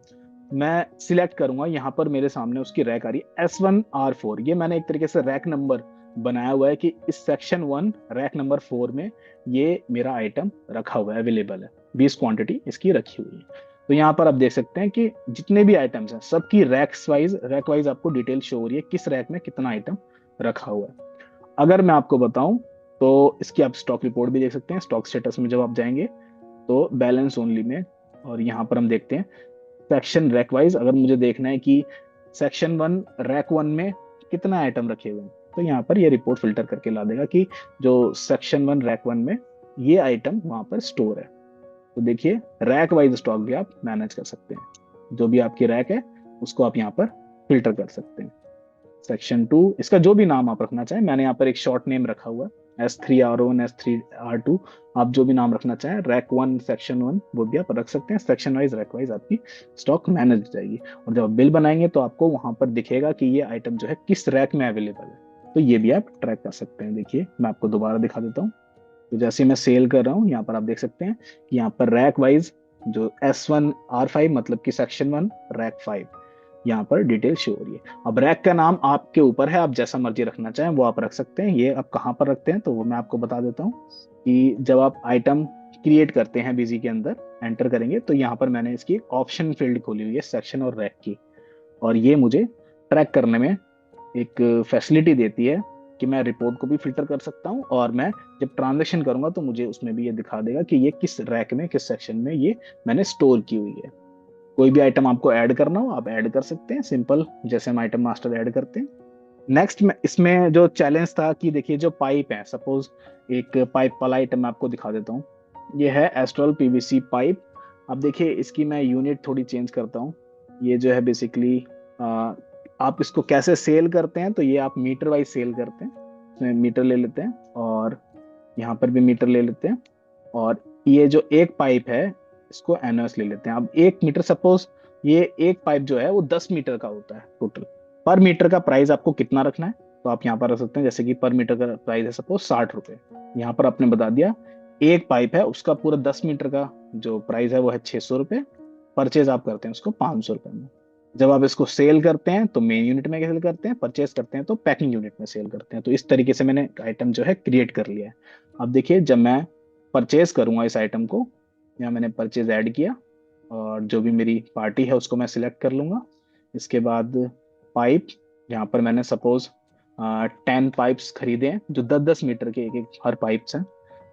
मैं सिलेक्ट करूंगा यहाँ पर मेरे सामने उसकी रैक आ रही है S1R4। ये मैंने एक तरीके से रैक नंबर बनाया हुआ है कि इस सेक्शन 1 रैक नंबर 4 में ये मेरा आइटम रखा हुआ है, अवेलेबल है, 20 क्वांटिटी इसकी रखी हुई है। तो यहाँ पर आप देख सकते हैं कि जितने भी आइटम्स हैं सबकी रैक वाइज आपको डिटेल शो हो रही है, किस रैक में कितना आइटम रखा हुआ है। अगर मैं आपको बताऊं तो इसकी आप स्टॉक रिपोर्ट भी देख सकते हैं। स्टॉक स्टेटस में जब आप जाएंगे तो बैलेंस ओनली में, और यहाँ पर हम देखते हैं सेक्शन रैक वाइज। अगर मुझे देखना है कि सेक्शन 1 रैक 1 में कितना आइटम रखे हुए हैं, तो यहाँ पर ये रिपोर्ट फिल्टर करके ला देगा कि जो सेक्शन 1 रैक 1 में ये आइटम वहां पर स्टोर है। तो देखिए रैक वाइज स्टॉक भी आप मैनेज कर सकते हैं। जो भी आपकी रैक है उसको आप यहाँ पर फिल्टर कर सकते हैं। सेक्शन 2 इसका जो भी नाम आप रखना चाहें, मैंने यहाँ पर एक शॉर्ट नेम रखा हुआ है S3R1 S3R2, आप जो भी नाम रखना चाहें, रैक 1 सेक्शन 1 वो भी आप रख सकते हैं। सेक्शन वाइज रैक वाइज आपकी स्टॉक मैनेज हो जाएगी। और जब आप बिल बनाएंगे तो आपको वहां पर दिखेगा कि ये आइटम जो है किस रैक में अवेलेबल है, तो ये भी आप ट्रैक कर सकते हैं। देखिए मैं आपको दोबारा दिखा देता हूँ। तो जैसे मैं सेल कर रहा हूँ यहाँ पर आप देख सकते हैं कि यहाँ पर रैक वाइज जो S1R5 मतलब कि सेक्शन 1 रैक 5 यहाँ पर डिटेल शो हो रही है। अब रैक का नाम आपके ऊपर है, आप जैसा मर्जी रखना चाहें वो आप रख सकते हैं। ये आप कहाँ पर रखते हैं तो वो मैं आपको बता देता हूँ कि जब आप आइटम क्रिएट करते हैं बिजी के अंदर एंटर करेंगे तो यहाँ पर मैंने इसकी ऑप्शन फील्ड खोली हुई है सेक्शन और रैक की, और ये मुझे ट्रैक करने में एक फैसिलिटी देती है कि मैं रिपोर्ट को भी फिल्टर कर सकता हूँ, और मैं जब ट्रांजेक्शन करूंगा तो मुझे उसमें भी ये दिखा देगा कि ये किस रैक में किस सेक्शन में ये मैंने स्टोर की हुई है। कोई भी आइटम आपको ऐड करना हो आप ऐड कर सकते हैं, सिंपल जैसे हम आइटम मास्टर ऐड करते हैं। नेक्स्ट में इसमें जो चैलेंज था कि देखिए जो पाइप है, सपोज एक पाइप वाला आइटम मैं आपको दिखा देता हूँ। ये है एस्ट्रल PVC पाइप। अब देखिए इसकी मैं यूनिट थोड़ी चेंज करता हूँ। ये जो है बेसिकली आप इसको कैसे सेल करते हैं, तो ये आप मीटर वाइज सेल करते हैं। इसमें मीटर ले लेते हैं और यहाँ पर भी मीटर ले लेते हैं, और ये जो एक पाइप है इसको एनओएस ले लेते हैं। अब 1 मीटर, सपोज ये एक पाइप जो है वो 10 मीटर का होता है टोटल। पर मीटर का प्राइस आपको कितना रखना है, तो आप यहाँ पर रख सकते हैं, जैसे कि पर मीटर का प्राइस है सपोज 60 रुपए। यहाँ पर आपने बता दिया एक पाइप है उसका पूरा 10 मीटर का जो प्राइस है वो है 600 रुपये। परचेज आप करते हैं उसको 500 रुपये में। जब आप इसको सेल करते हैं तो मेन यूनिट में सेल करते हैं, परचेज करते हैं तो पैकिंग यूनिट में सेल करते हैं। तो इस तरीके से मैंने आइटम जो है क्रिएट कर लिया है। अब देखिए जब मैं परचेज करूंगा इस आइटम को, यहाँ मैंने परचेज ऐड किया, और जो भी मेरी पार्टी है उसको मैं सिलेक्ट कर लूंगा। इसके बाद पाइप, यहाँ पर मैंने सपोज 10 पाइप्स खरीदे हैं जो 10-10 मीटर के एक एक हर पाइप्स हैं।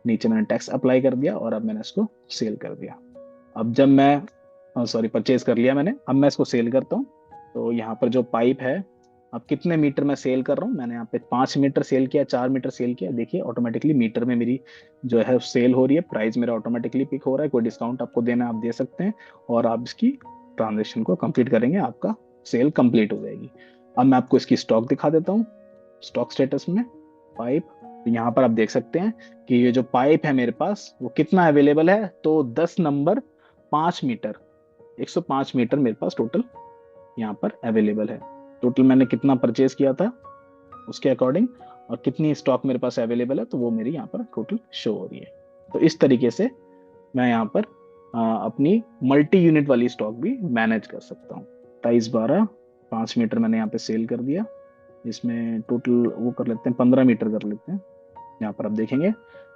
नीचे मैंने टैक्स अप्लाई कर दिया और अब मैंने इसको सेल कर दिया। अब जब मैं सॉरी परचेज कर लिया मैंने, अब मैं इसको सेल करता हूँ। तो यहाँ पर जो पाइप है, अब कितने मीटर मैं सेल कर रहा हूँ, मैंने यहाँ पे 5 मीटर सेल किया, 4 मीटर सेल किया, देखिए ऑटोमेटिकली मीटर में मेरी जो है सेल हो रही है, प्राइस मेरा ऑटोमेटिकली पिक हो रहा है। कोई डिस्काउंट आपको देना है आप दे सकते हैं, और आप इसकी ट्रांजेक्शन को कंप्लीट करेंगे, आपका सेल कंप्लीट हो जाएगी। अब मैं आपको इसकी स्टॉक दिखा देता हूँ। स्टॉक स्टेटस में पाइप, यहाँ पर आप देख सकते हैं कि ये जो पाइप है मेरे पास वो कितना अवेलेबल है, तो 10 नंबर 5 मीटर, 105 मीटर मेरे पास टोटल यहाँ पर अवेलेबल है। टोटल मैंने कितना परचेज किया था उसके अकॉर्डिंग, और कितनी स्टॉक मेरे पास अवेलेबल है, तो वो मेरी यहाँ पर टोटल शो हो रही है। तो इस तरीके से मैं यहाँ पर अपनी मल्टी यूनिट वाली स्टॉक भी मैनेज कर सकता हूँ। 22-12 5 मीटर मैंने यहाँ पे सेल कर दिया। इसमें टोटल वो कर लेते हैं 15 मीटर कर लेते हैं। यहाँ पर आप देखेंगे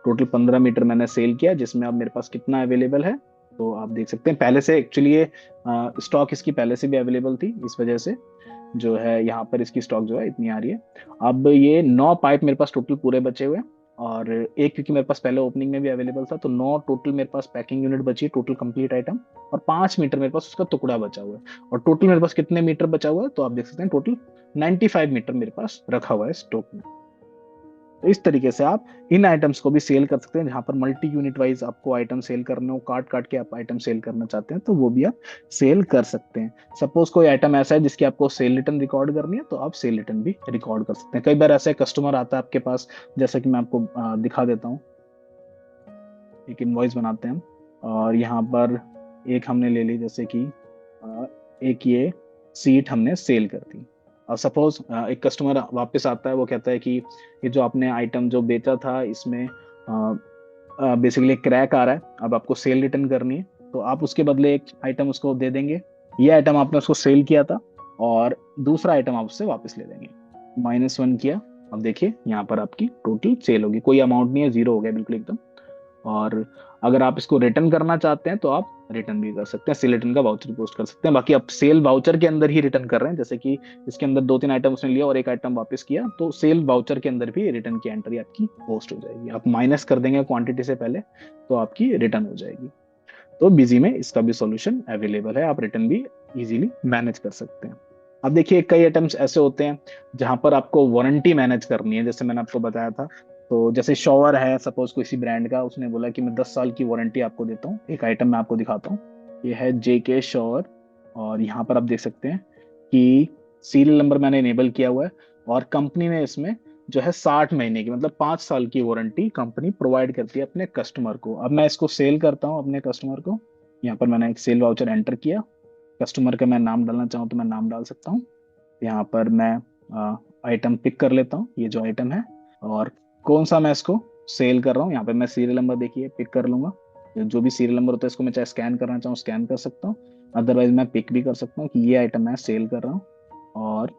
टोटल 15 मीटर मैंने सेल किया, जिसमें अब मेरे पास कितना अवेलेबल है, तो आप देख सकते हैं पहले से एक्चुअली ये स्टॉक इसकी पहले से भी अवेलेबल थी, इस वजह से जो है यहाँ पर इसकी स्टॉक जो है इतनी आ रही है। अब ये 9 पाइप मेरे पास टोटल पूरे बचे हुए हैं, और एक क्योंकि मेरे पास पहले ओपनिंग में भी अवेलेबल था, तो 9 टोटल मेरे पास पैकिंग यूनिट बची है, टोटल कंप्लीट आइटम। और 5 मीटर मेरे पास उसका टुकड़ा बचा हुआ है, और टोटल मेरे पास कितने मीटर बचा हुआ है, तो आप देख सकते हैं टोटल 95 मीटर मेरे पास रखा हुआ है स्टॉक में। तो इस तरीके से आप इन आइटम्स को भी सेल कर सकते हैं, जहां पर मल्टी यूनिट वाइज आपको आइटम सेल करने हो, काट काट के आप आइटम सेल करना चाहते हैं, तो वो भी आप सेल कर सकते हैं। सपोज कोई आइटम ऐसा है जिसकी आपको सेल रिटर्न रिकॉर्ड करनी है, तो आप सेल रिटर्न भी रिकॉर्ड कर सकते हैं। कई बार ऐसा कस्टमर आता है आपके पास, जैसा कि मैं आपको दिखा देता हूँ। एक इनवॉइस बनाते हैं हम, और यहाँ पर एक हमने ले ली, जैसे कि एक ये सीट हमने सेल कर दी। और सपोज एक कस्टमर वापस आता है, वो कहता है कि ये जो आपने आइटम जो बेचा था इसमें बेसिकली क्रैक आ रहा है, अब आपको सेल रिटर्न करनी है, तो आप उसके बदले एक आइटम उसको दे देंगे। ये आइटम आपने उसको सेल किया था, और दूसरा आइटम आप उससे वापस ले देंगे। -1 किया, अब देखिए यहाँ पर आपकी टोटल सेल होगी, कोई अमाउंट नहीं है, जीरो हो गया बिल्कुल एकदम। और अगर आप इसको रिटर्न करना चाहते हैं तो आप रिटर्न भी कर सकते हैं, सेल रिटर्न का वाउचर पोस्ट कर सकते हैं। बाकी आप सेल वाउचर के अंदर ही रिटर्न कर रहे हैं, जैसे कि इसके अंदर 2-3 आइटम उसने लिया और एक आइटम वापस किया, तो सेल वाउचर के अंदर भी रिटर्न की एंट्री आपकी पोस्ट हो जाएगी। आप माइनस कर देंगे क्वांटिटी से पहले, तो आपकी रिटर्न हो जाएगी। तो बिजी में इसका भी सॉल्यूशन अवेलेबल है, आप रिटर्न भी इजीली मैनेज कर सकते हैं। अब देखिए कई आइटम्स ऐसे होते हैं जहां पर आपको वारंटी मैनेज करनी है, जैसे मैंने आपको बताया था। तो जैसे शॉवर है सपोज किसी ब्रांड का, उसने बोला कि मैं 10 साल की वारंटी आपको देता हूँ। एक आइटम मैं आपको दिखाता हूँ, ये है JK शॉवर, और यहाँ पर आप देख सकते हैं कि सीरियल नंबर मैंने इनेबल किया हुआ है, और कंपनी ने इसमें जो है 60 महीने की मतलब 5 साल की वारंटी कंपनी प्रोवाइड करती है अपने कस्टमर को। अब मैं इसको सेल करता हूँ अपने कस्टमर को। यहाँ पर मैंने एक सेल वाउचर एंटर किया, कस्टमर का मैं नाम डालना चाहूँ तो मैं नाम डाल सकता हूँ। यहाँ पर मैं आइटम पिक कर लेता हूँ, ये जो आइटम है, और कौन सा मैं इसको सेल कर रहा हूँ। यहाँ पर मैं सीरियल नंबर देखिए पिक कर लूंगा, जो भी सीरियल नंबर होता है इसको मैं चाहे स्कैन करना चाहूँ स्कैन कर सकता हूँ, अदरवाइज मैं पिक भी कर सकता हूँ कि ये आइटम मैं सेल कर रहा हूँ, और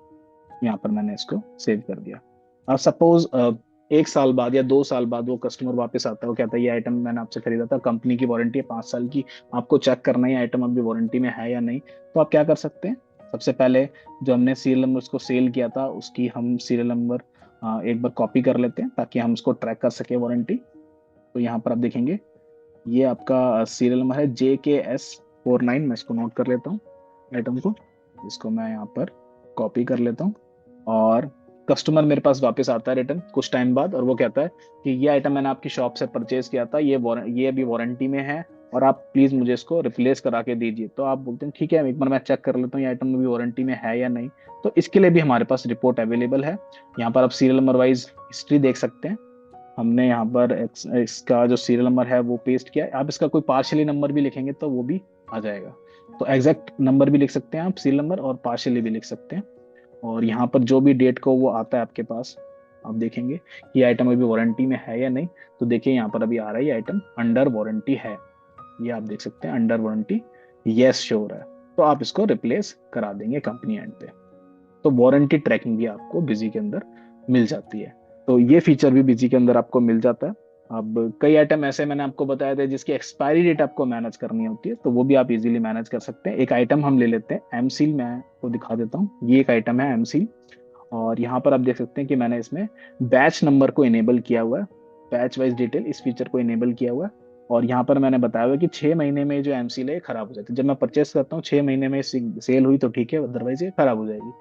यहाँ पर मैंने इसको सेव कर दिया। अब सपोज 1 साल बाद या 2 साल बाद वो कस्टमर वापस आता है, वो कहता है ये आइटम मैंने आपसे खरीदा था, कंपनी की वारंटी है 5 साल की, आपको चेक करना है आइटम अभी वारंटी में है या नहीं। तो आप क्या कर सकते हैं, सबसे पहले जो हमने सीरियल नंबर उसको सेल किया था उसकी हम सीरियल नंबर एक बार कॉपी कर लेते हैं, ताकि हम उसको ट्रैक कर सके वारंटी। तो यहाँ पर आप देखेंगे ये आपका सीरियल नंबर है JKS49, मैं इसको नोट कर लेता हूँ आइटम को, इसको मैं यहाँ पर कॉपी कर लेता हूँ। और कस्टमर मेरे पास वापस आता है रिटर्न कुछ टाइम बाद, और वो कहता है कि ये आइटम मैंने आपकी शॉप से परचेज किया था, ये अभी वारंटी में है, और आप प्लीज मुझे इसको रिप्लेस करा के दीजिए। तो आप बोलते हैं ठीक है एक बार मैं चेक कर लेता हूँ ये आइटम अभी वारंटी में है या नहीं। तो इसके लिए भी हमारे पास रिपोर्ट अवेलेबल है। यहाँ पर आप सीरियल नंबर वाइज हिस्ट्री देख सकते हैं, हमने यहाँ पर इसका जो सीरियल नंबर है वो पेस्ट किया। आप इसका कोई पार्शियली नंबर भी लिखेंगे तो वो भी आ जाएगा। तो एग्जैक्ट नंबर भी लिख सकते हैं आप सीरियल नंबर, और पार्शियली भी लिख सकते हैं। और यहाँ पर जो भी डेट को वो आता है आपके पास, आप देखेंगे कि आइटम अभी वारंटी में है या नहीं। तो देखिए यहाँ पर अभी आ रहा है ये आइटम अंडर वारंटी है, ये आप देख सकते हैं अंडर वारंटी यस शो हो रहा है। तो आप इसको रिप्लेस करा देंगे कंपनी एंड पे। तो वारंटी ट्रैकिंग भी आपको बिजी के अंदर मिल जाती है। तो ये फीचर भी बिजी के अंदर आपको मिल जाता है। अब कई आइटम ऐसे मैंने आपको बताया था जिसकी एक्सपायरी डेट आपको मैनेज करनी होती है, तो वो भी आप इजीली मैनेज कर सकते हैं। एक आइटम हम ले लेते हैं एम सील, मैं आपको दिखा देता हूँ। ये एक आइटम है एम सील, और यहाँ पर आप देख सकते हैं कि मैंने इसमें बैच नंबर को इनेबल किया हुआ है, बैच वाइज डिटेल इस फीचर को इनेबल किया हुआ है। और यहाँ पर मैंने बताया हुआ है कि 6 महीने में जो एमसील है खराब हो जाती है। जब मैं परचेस करता हूँ 6 महीने में सेल हुई तो ठीक है, अदरवाइज ये खराब हो जाएगी।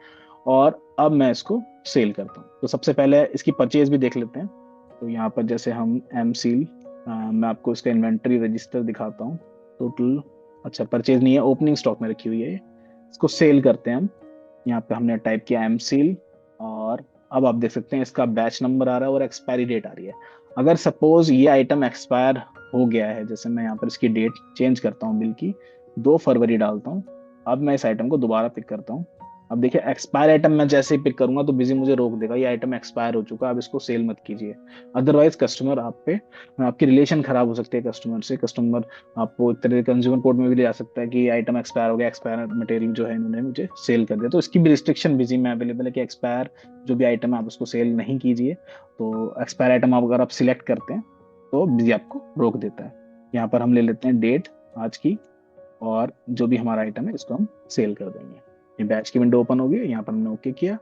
और अब मैं इसको सेल करता हूँ। तो सबसे पहले इसकी परचेज भी देख लेते हैं। तो यहाँ पर जैसे हम एम सील, मैं आपको इसका इन्वेंट्री रजिस्टर दिखाता हूँ। टोटल, अच्छा परचेज नहीं है, ओपनिंग स्टॉक में रखी हुई है ये। इसको सेल करते हैं हम। यहाँ पे हमने टाइप किया एम सील, और अब आप देख सकते हैं इसका बैच नंबर आ रहा है और एक्सपायरी डेट आ रही है। अगर सपोज ये आइटम एक्सपायर हो गया है, जैसे मैं यहाँ पर इसकी डेट चेंज करता हूँ, बिल की 2 फरवरी डालता हूँ। अब मैं इस आइटम को दोबारा पिक करता हूँ। अब देखिए एक्सपायर आइटम मैं जैसे ही पिक करूंगा तो बिजी मुझे रोक देगा, ये आइटम एक्सपायर हो चुका है, अब इसको सेल मत कीजिए। अदरवाइज कस्टमर आप पे, आपकी रिलेशन खराब हो सकती है कस्टमर से। कस्टमर आपको एक तरह कंज्यूमर कोर्ट में भी ले जा सकता है कि आइटम एक्सपायर हो गया, एक्सपायर मटेरियल जो है इन्होंने मुझे सेल कर दिया। तो इसकी भी रिस्ट्रिक्शन बिजी में अवेलेबल है कि एक्सपायर जो भी आइटम है आप उसको सेल नहीं कीजिए। तो एक्सपायर आइटम अगर आप सिलेक्ट करते हैं तो बिजी आपको रोक देता है। यहाँ पर हम ले लेते हैं डेट आज की, और जो भी हमारा आइटम है इसको हम सेल कर देंगे। ये बैच की विंडो ओपन होगी, यहाँ पर हमने ओके किया,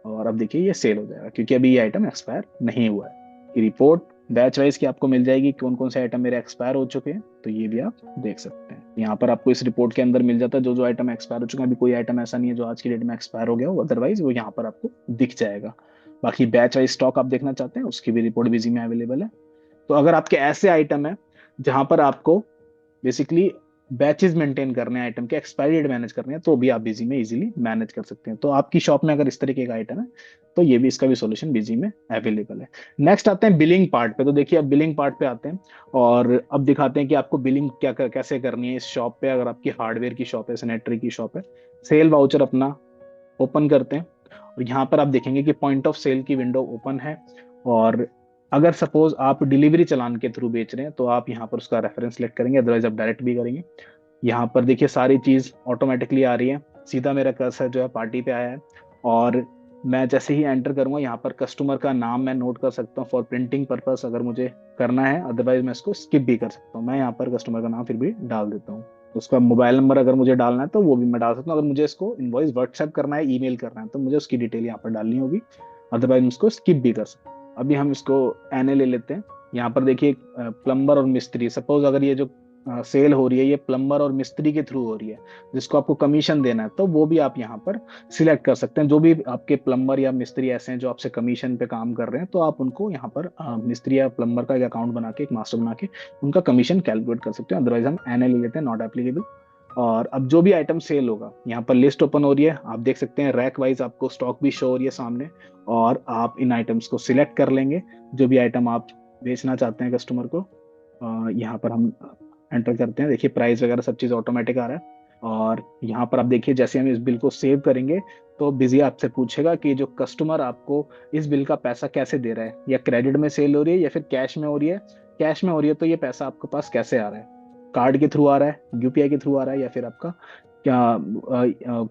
और अब देखिए ये सेल हो जाएगा क्योंकि अभी ये आइटम एक्सपायर नहीं हुआ है। ये रिपोर्ट बैच वाइज की आपको मिल जाएगी, कौन कौन से आइटम मेरे एक्सपायर हो चुके हैं, तो ये भी आप देख सकते हैं। यहाँ पर आपको इस रिपोर्ट के अंदर मिल जाता है जो जो आइटम एक्सपायर हो चुके हैं। अभी कोई आइटम ऐसा नहीं है जो आज की डेट में एक्सपायर हो गया हो, अदरवाइज वो यहाँ पर आपको दिख जाएगा। बाकी बैच वाइज स्टॉक आप देखना चाहते हैं उसकी भी रिपोर्ट बिजी में अवेलेबल है। तो अगर आपके ऐसे आइटम है जहां पर आपको बेसिकली बैचेस मेंटेन करने हैं, आइटम के एक्सपायरी डेट मैनेज करने हैं, तो भी आप बिजी में इजीली मैनेज कर सकते हैं। तो आपकी शॉप में अगर इस तरीके का आइटम है तो ये भी, इसका भी सॉल्यूशन बिजी में अवेलेबल है। नेक्स्ट आते हैं बिलिंग पार्ट पे। तो देखिए अब बिलिंग पार्ट पे आते हैं, और अब दिखाते हैं कि आपको बिलिंग कैसे करनी है इस शॉप पे। अगर आपकी हार्डवेयर की शॉप है, सैनिटरी की शॉप है, सेल वाउचर अपना ओपन करते हैं, और यहाँ पर आप देखेंगे कि पॉइंट ऑफ सेल की विंडो ओपन है। और अगर सपोज आप डिलीवरी चलान के थ्रू बेच रहे हैं तो आप यहाँ पर उसका रेफरेंस सेलेक्ट करेंगे, अदरवाइज आप डायरेक्ट भी करेंगे। यहाँ पर देखिए सारी चीज ऑटोमेटिकली आ रही है, सीधा मेरा कर्सर जो है पार्टी पे आया है। और मैं जैसे ही एंटर करूंगा यहाँ पर कस्टमर का नाम मैं नोट कर सकता हूँ फॉर प्रिंटिंग पर्पस अगर मुझे करना है, अदरवाइज मैं इसको स्किप भी कर सकता हूँ। मैं यहाँ पर कस्टमर का नाम फिर भी डाल देता हूँ। उसका मोबाइल नंबर अगर मुझे डालना है तो वो भी मैं डाल सकता हूँ। अगर मुझे इसको इनवॉइस व्हाट्सएप करना है, ईमेल करना है, तो मुझे उसकी डिटेल यहाँ पर डालनी होगी, अदरवाइज मैं उसको स्किप भी कर सकता हूँ। अभी हम इसको एनए ले लेते हैं। यहाँ पर देखिए प्लम्बर और मिस्त्री, सपोज अगर ये जो सेल हो रही है ये प्लम्बर और मिस्त्री के थ्रू हो रही है जिसको आपको कमीशन देना है, तो वो भी आप यहाँ पर सिलेक्ट कर सकते हैं। जो भी आपके प्लम्बर या मिस्त्री ऐसे हैं जो आपसे कमीशन पे काम कर रहे हैं, तो आप उनको यहाँ पर मिस्त्री या प्लम्बर का एक अकाउंट बना के, एक मास्टर बना के उनका कमीशन कैलकुलेट कर सकते हैं। अदरवाइज हम एनए ले लेते हैं, नॉट एप्लीकेबल। और अब जो भी आइटम सेल होगा यहाँ पर लिस्ट ओपन हो रही है, आप देख सकते हैं रैक वाइज आपको स्टॉक भी शो हो रही है सामने, और आप इन आइटम्स को सिलेक्ट कर लेंगे जो भी आइटम आप बेचना चाहते हैं कस्टमर को। यहाँ पर हम एंटर करते हैं, देखिए प्राइस वगैरह सब चीज ऑटोमेटिक आ रहा है। और यहाँ पर आप देखिए जैसे हम इस बिल को सेव करेंगे तो बिजी आपसे पूछेगा कि जो कस्टमर आपको इस बिल का पैसा कैसे दे रहा है, या क्रेडिट में सेल हो रही है या फिर कैश में हो रही है। कैश में हो रही है तो ये पैसा आपके पास कैसे आ रहा है, कार्ड के थ्रू आ रहा है, यूपीआई के थ्रू आ रहा है, या फिर आपका क्या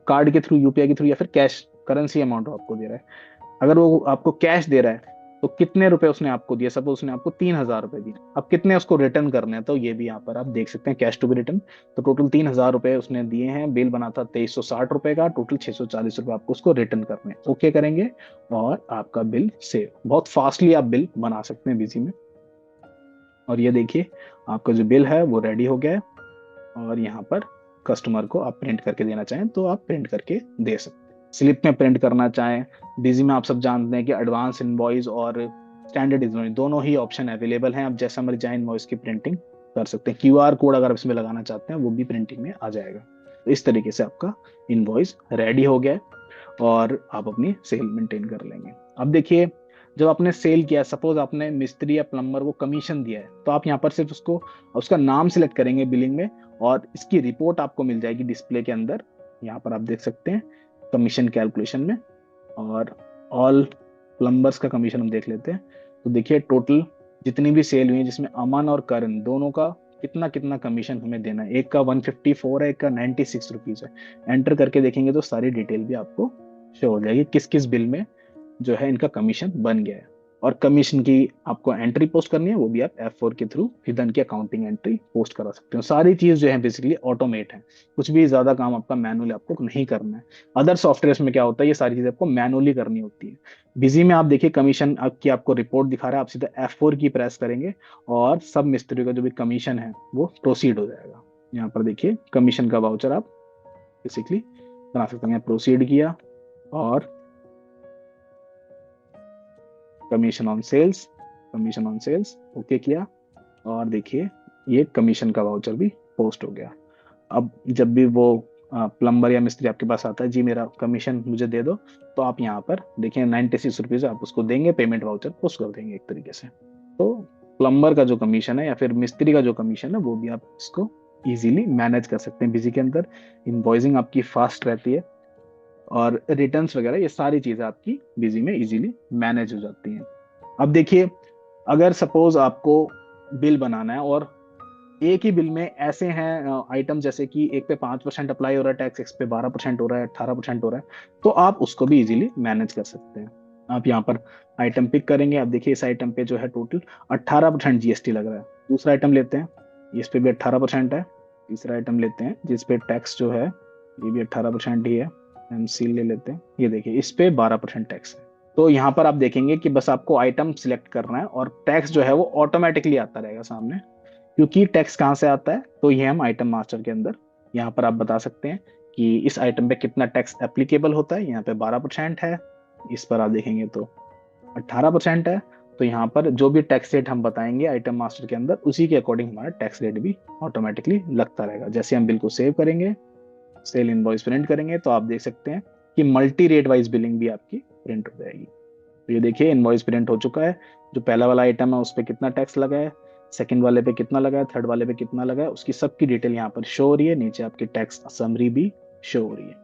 कार्ड के थ्रू, यूपीआई के थ्रू, या फिर कैश करेंसी अमाउंट आपको दे रहा है। अगर वो आपको कैश दे रहा है तो कितने रुपए उसने आपको दिए, सपोज उसने आपको 3,000 रुपए दिए, अब कितने उसको रिटर्न करने हैं, तो ये भी यहाँ पर आप देख सकते हैं कैश टू बी रिटर्न। तो टोटल 3,000 रुपए उसने दिए हैं, बिल बना था 2,360 रुपए का, टोटल 640 रुपए आपको उसको रिटर्न करने हैं। ओके करेंगे और आपका बिल सेव, बहुत फास्टली आप बिल बना सकते हैं बिजी में। और ये देखिए आपका जो बिल है वो रेडी हो गया है, और यहाँ पर कस्टमर को आप प्रिंट करके देना चाहें तो आप प्रिंट करके दे सकते हैं। स्लिप में प्रिंट करना चाहें, बिजी में आप सब जानते हैं कि एडवांस इनवॉइस और स्टैंडर्ड इनवॉइस दोनों ही ऑप्शन अवेलेबल हैं। आप जैसा मर्जी चाहें इनवॉइस की प्रिंटिंग कर सकते हैं। क्यूआर कोड अगर इसमें लगाना चाहते हैं वो भी प्रिंटिंग में आ जाएगा। तो इस तरीके से आपका इनवॉइस रेडी हो गया है और आप अपनी सेल मेंटेन कर लेंगे। अब देखिए जब आपने सेल किया, सपोज आपने मिस्त्री या प्लम्बर को कमीशन दिया है, तो आप यहाँ पर सिर्फ उसको उसका नाम सिलेक्ट करेंगे बिलिंग में, और इसकी रिपोर्ट आपको मिल जाएगी डिस्प्ले के अंदर। यहाँ पर आप देख सकते हैं कमीशन कैलकुलेशन में, और ऑल प्लम्बर्स का कमीशन हम देख लेते हैं। तो देखिए टोटल जितनी भी सेल हुई है, जिसमें अमन और करण दोनों का कितना कितना कमीशन हमें देना है। एक का 154 है, एक का 96 रुपीज है। एंटर करके देखेंगे तो सारी डिटेल भी आपको शो हो जाएगी, किस किस बिल में जो है इनका कमीशन बन गया है। और कमीशन की आपको एंट्री पोस्ट करनी है, वो भी आप F4 के थ्रू हिडन की अकाउंटिंग एंट्री पोस्ट करा सकते हो। सारी चीज जो है बेसिकली ऑटोमेट है, कुछ भी ज्यादा काम आपका मैनुअली आपको नहीं करना है। अदर सॉफ्टवेयर में क्या होता है, ये सारी चीजें आपको मैनुअली करनी होती है। बिजी में आप देखिए कमीशन की आपको रिपोर्ट दिखा रहा है, आप सीधा F4 की प्रेस करेंगे और सब मिस्त्री का जो भी कमीशन है वो प्रोसीड हो जाएगा। यहाँ पर देखिए कमीशन का वाउचर आप बेसिकली बना सकते हैं। प्रोसीड किया और कमीशन ऑन सेल्स ओके किया, और देखिए ये कमीशन का वाउचर भी पोस्ट हो गया। अब जब भी वो प्लम्बर या मिस्त्री आपके पास आता है, जी मेरा कमीशन मुझे दे दो, तो आप यहाँ पर देखिए 96 रुपीज आप उसको देंगे, पेमेंट वाउचर पोस्ट कर देंगे एक तरीके से। तो प्लम्बर का जो कमीशन है या फिर मिस्त्री का जो कमीशन है वो भी आप इसको इजीली मैनेज कर सकते हैं बिजी के अंदर। इनवॉइसिंग आपकी फास्ट रहती है, और रिटर्न्स वगैरह ये सारी चीजें आपकी बिजी में इजीली मैनेज हो जाती हैं। अब देखिए अगर सपोज आपको बिल बनाना है और एक ही बिल में ऐसे हैं आइटम, जैसे कि एक पे 5% अप्लाई हो रहा है टैक्स, एक पे 12% हो रहा है, 18% हो रहा है, तो आप उसको भी इजीली मैनेज कर सकते हैं। आप यहाँ पर आइटम पिक करेंगे, आप देखिए इस आइटम पे जो है टोटल 18% जीएसटी लग रहा है। दूसरा आइटम लेते हैं, इस पे भी 18% है। तीसरा आइटम लेते हैं जिसपे टैक्स जो है ये भी 18% ही है, सील ले लेते हैं, ये देखिए इस पे 12% टैक्स है। तो यहाँ पर आप देखेंगे कि बस आपको आइटम सिलेक्ट करना है और टैक्स जो है वो ऑटोमेटिकली आता रहेगा सामने। क्योंकि टैक्स कहाँ से आता है, तो ये हम आइटम मास्टर के अंदर यहाँ पर आप बता सकते हैं कि इस आइटम पे कितना टैक्स एप्लीकेबल होता है। यहाँ पे 12% है, इस पर आप देखेंगे तो 18% है। तो यहाँ पर जो भी टैक्स रेट हम बताएंगे आइटम मास्टर के अंदर, उसी के अकॉर्डिंग हमारा टैक्स रेट भी ऑटोमेटिकली लगता रहेगा। जैसे हम बिल को सेव करेंगे, सेल इनवॉइस प्रिंट करेंगे, तो आप देख सकते हैं कि मल्टी रेट वाइज बिलिंग भी आपकी प्रिंट हो जाएगी। तो ये देखिए इनवॉइस प्रिंट हो चुका है। जो पहला वाला आइटम है उस पर कितना टैक्स लगा है, सेकंड वाले पे कितना लगा है, थर्ड वाले पे कितना लगा है, उसकी सबकी डिटेल यहाँ पर शो हो रही है। नीचे आपकी टैक्स समरी भी शो हो रही है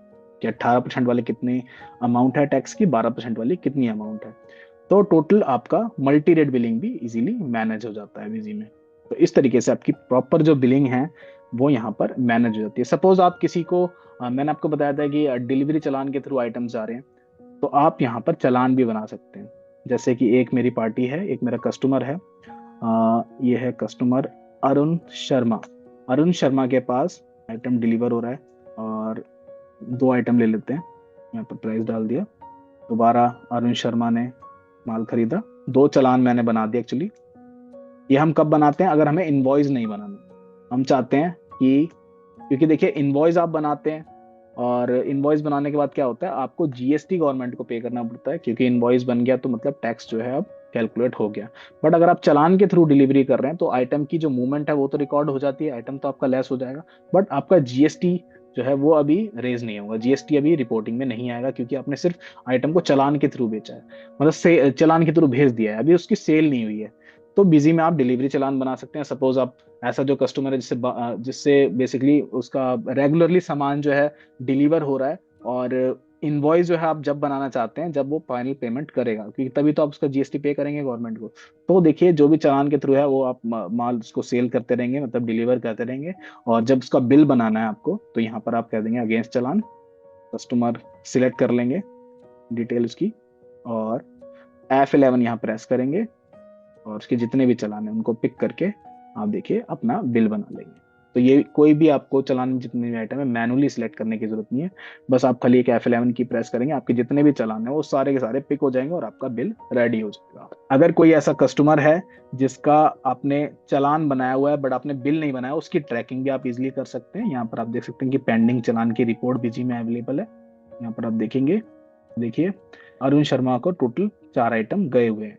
कि 18% वाले कितनी अमाउंट है टैक्स की, 12% वाली कितनी अमाउंट है। तो टोटल आपका मल्टी रेट बिलिंग भी इजीली मैनेज हो जाता है बिजी में। तो इस तरीके से आपकी प्रॉपर जो बिलिंग है वो यहाँ पर मैनेज हो जाती है। सपोज आप किसी को मैंने आपको बताया था कि डिलीवरी चालान के थ्रू आइटम्स आ रहे हैं, तो आप यहाँ पर चालान भी बना सकते हैं। जैसे कि एक मेरी पार्टी है, एक मेरा कस्टमर है, ये है कस्टमर अरुण शर्मा। अरुण शर्मा के पास आइटम डिलीवर हो रहा है, और 2 आइटम ले लेते हैं। यहाँ पर प्राइस डाल दिया, दोबारा अरुण शर्मा ने माल खरीदा, 2 चालान मैंने बना दिया। एक्चुअली ये हम कब बनाते हैं, अगर हमें इनवॉइस नहीं बनाना, हम चाहते हैं कि, क्योंकि देखिए इनवॉइस आप बनाते हैं और इनवॉइस बनाने के बाद क्या होता है, आपको जीएसटी गवर्नमेंट को पे करना पड़ता है, क्योंकि इनवॉइस बन गया तो मतलब टैक्स जो है अब कैलकुलेट हो गया। बट अगर आप चालान के थ्रू डिलीवरी कर रहे हैं तो आइटम की जो मूवमेंट है वो तो रिकॉर्ड हो जाती है, आइटम तो आपका लेस हो जाएगा, बट आपका जीएसटी जो है वो अभी रेज नहीं होगा, जीएसटी अभी रिपोर्टिंग में नहीं आएगा, क्योंकि आपने सिर्फ आइटम को चालान के थ्रू बेचा है, मतलब से चालान के थ्रू भेज दिया है, अभी उसकी सेल नहीं हुई है। तो बिजी में आप डिलीवरी चालान बना सकते हैं। सपोज आप ऐसा जो कस्टमर है जिससे जिससे बेसिकली उसका रेगुलरली सामान जो है डिलीवर हो रहा है, और इनवॉइस जो है आप जब बनाना चाहते हैं जब वो फाइनल पेमेंट करेगा, क्योंकि तभी तो आप उसका जीएसटी पे करेंगे गवर्नमेंट को। तो देखिए जो भी चालान के थ्रू है वो आप माल उसको सेल करते रहेंगे, मतलब डिलीवर करते रहेंगे, और जब उसका बिल बनाना है आपको तो यहाँ पर आप कह देंगे अगेंस्ट चालान, कस्टमर सिलेक्ट कर लेंगे डिटेल उसकी, और F11 यहाँ प्रेस करेंगे, और उसके जितने भी चालान है उनको पिक करके आप देखिए अपना बिल बना लेंगे। तो ये कोई भी आपको चालान में जितने भी आइटम है मैनुअली सिलेक्ट करने की जरूरत नहीं है, बस आप खाली एक F11 की प्रेस करेंगे, आपके जितने भी चालान है वो सारे के सारे पिक हो जाएंगे और आपका बिल रेडी हो जाएगा। अगर कोई ऐसा कस्टमर है जिसका आपने चालान बनाया हुआ है बट आपने बिल नहीं बनाया, उसकी ट्रैकिंग भी आप इजिली कर सकते हैं। यहाँ पर आप देख सकते हैं कि पेंडिंग चालान की रिपोर्ट बीजी में अवेलेबल है। यहाँ पर आप देखेंगे, देखिए अरुण शर्मा को टोटल 4 आइटम गए हुए हैं,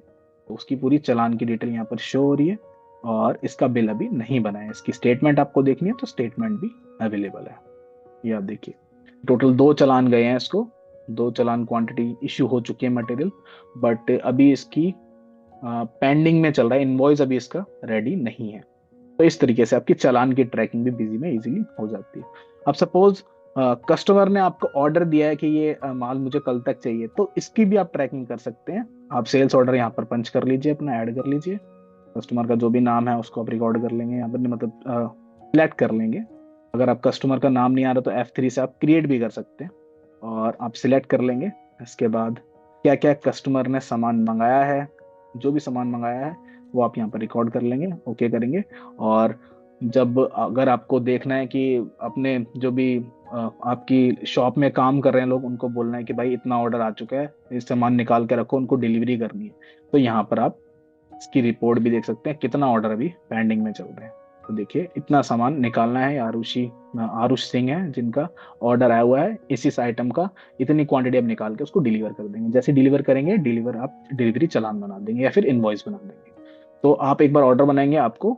तो उसकी पूरी चालान की डिटेल यहाँ पर शो हो रही है, और इसका बिल अभी नहीं बना है। इसकी स्टेटमेंट आपको देखनी है तो स्टेटमेंट भी अवेलेबल है, ये आप देखिए टोटल 2 चालान गए हैं इसको, 2 चालान क्वांटिटी इश्यू हो चुकी है मटेरियल, बट अभी इसकी पेंडिंग में चल रहा है, इनवॉइस अभी इसका रेडी नहीं है। तो इस तरीके से आपकी चालान की ट्रैकिंग भी बिजी में इजीली हो जाती है। अब सपोज कस्टमर ने आपको ऑर्डर दिया है कि ये माल मुझे कल तक चाहिए, तो इसकी भी आप ट्रैकिंग कर सकते हैं। आप सेल्स ऑर्डर यहाँ पर पंच कर लीजिए, अपना ऐड कर लीजिए, कस्टमर का जो भी नाम है उसको आप रिकॉर्ड कर लेंगे यहाँ पर, मतलब सिलेक्ट कर लेंगे। अगर आप कस्टमर का नाम नहीं आ रहा तो F3 से आप क्रिएट भी कर सकते हैं, और आप सिलेक्ट कर लेंगे। इसके बाद क्या क्या कस्टमर ने सामान मंगाया है, जो भी सामान मंगाया है वो आप यहाँ पर रिकॉर्ड कर लेंगे, ओके करेंगे। और जब अगर आपको देखना है कि अपने जो भी आपकी शॉप में काम कर रहे हैं लोग, उनको बोलना है कि भाई इतना ऑर्डर आ चुका है, इस सामान निकाल के रखो, उनको डिलीवरी करनी है, तो यहाँ पर आप इसकी रिपोर्ट भी देख सकते हैं कितना ऑर्डर अभी पेंडिंग में चल रहे हैं। तो देखिए इतना सामान निकालना है, आरुष सिंह है जिनका ऑर्डर आया हुआ है इस आइटम का, इतनी क्वांटिटी आप निकाल के उसको डिलीवर कर देंगे। जैसे डिलीवर करेंगे, आप डिलीवरी चालान बना देंगे या फिर इनवॉइस बना देंगे। तो आप एक बार ऑर्डर बनाएंगे, आपको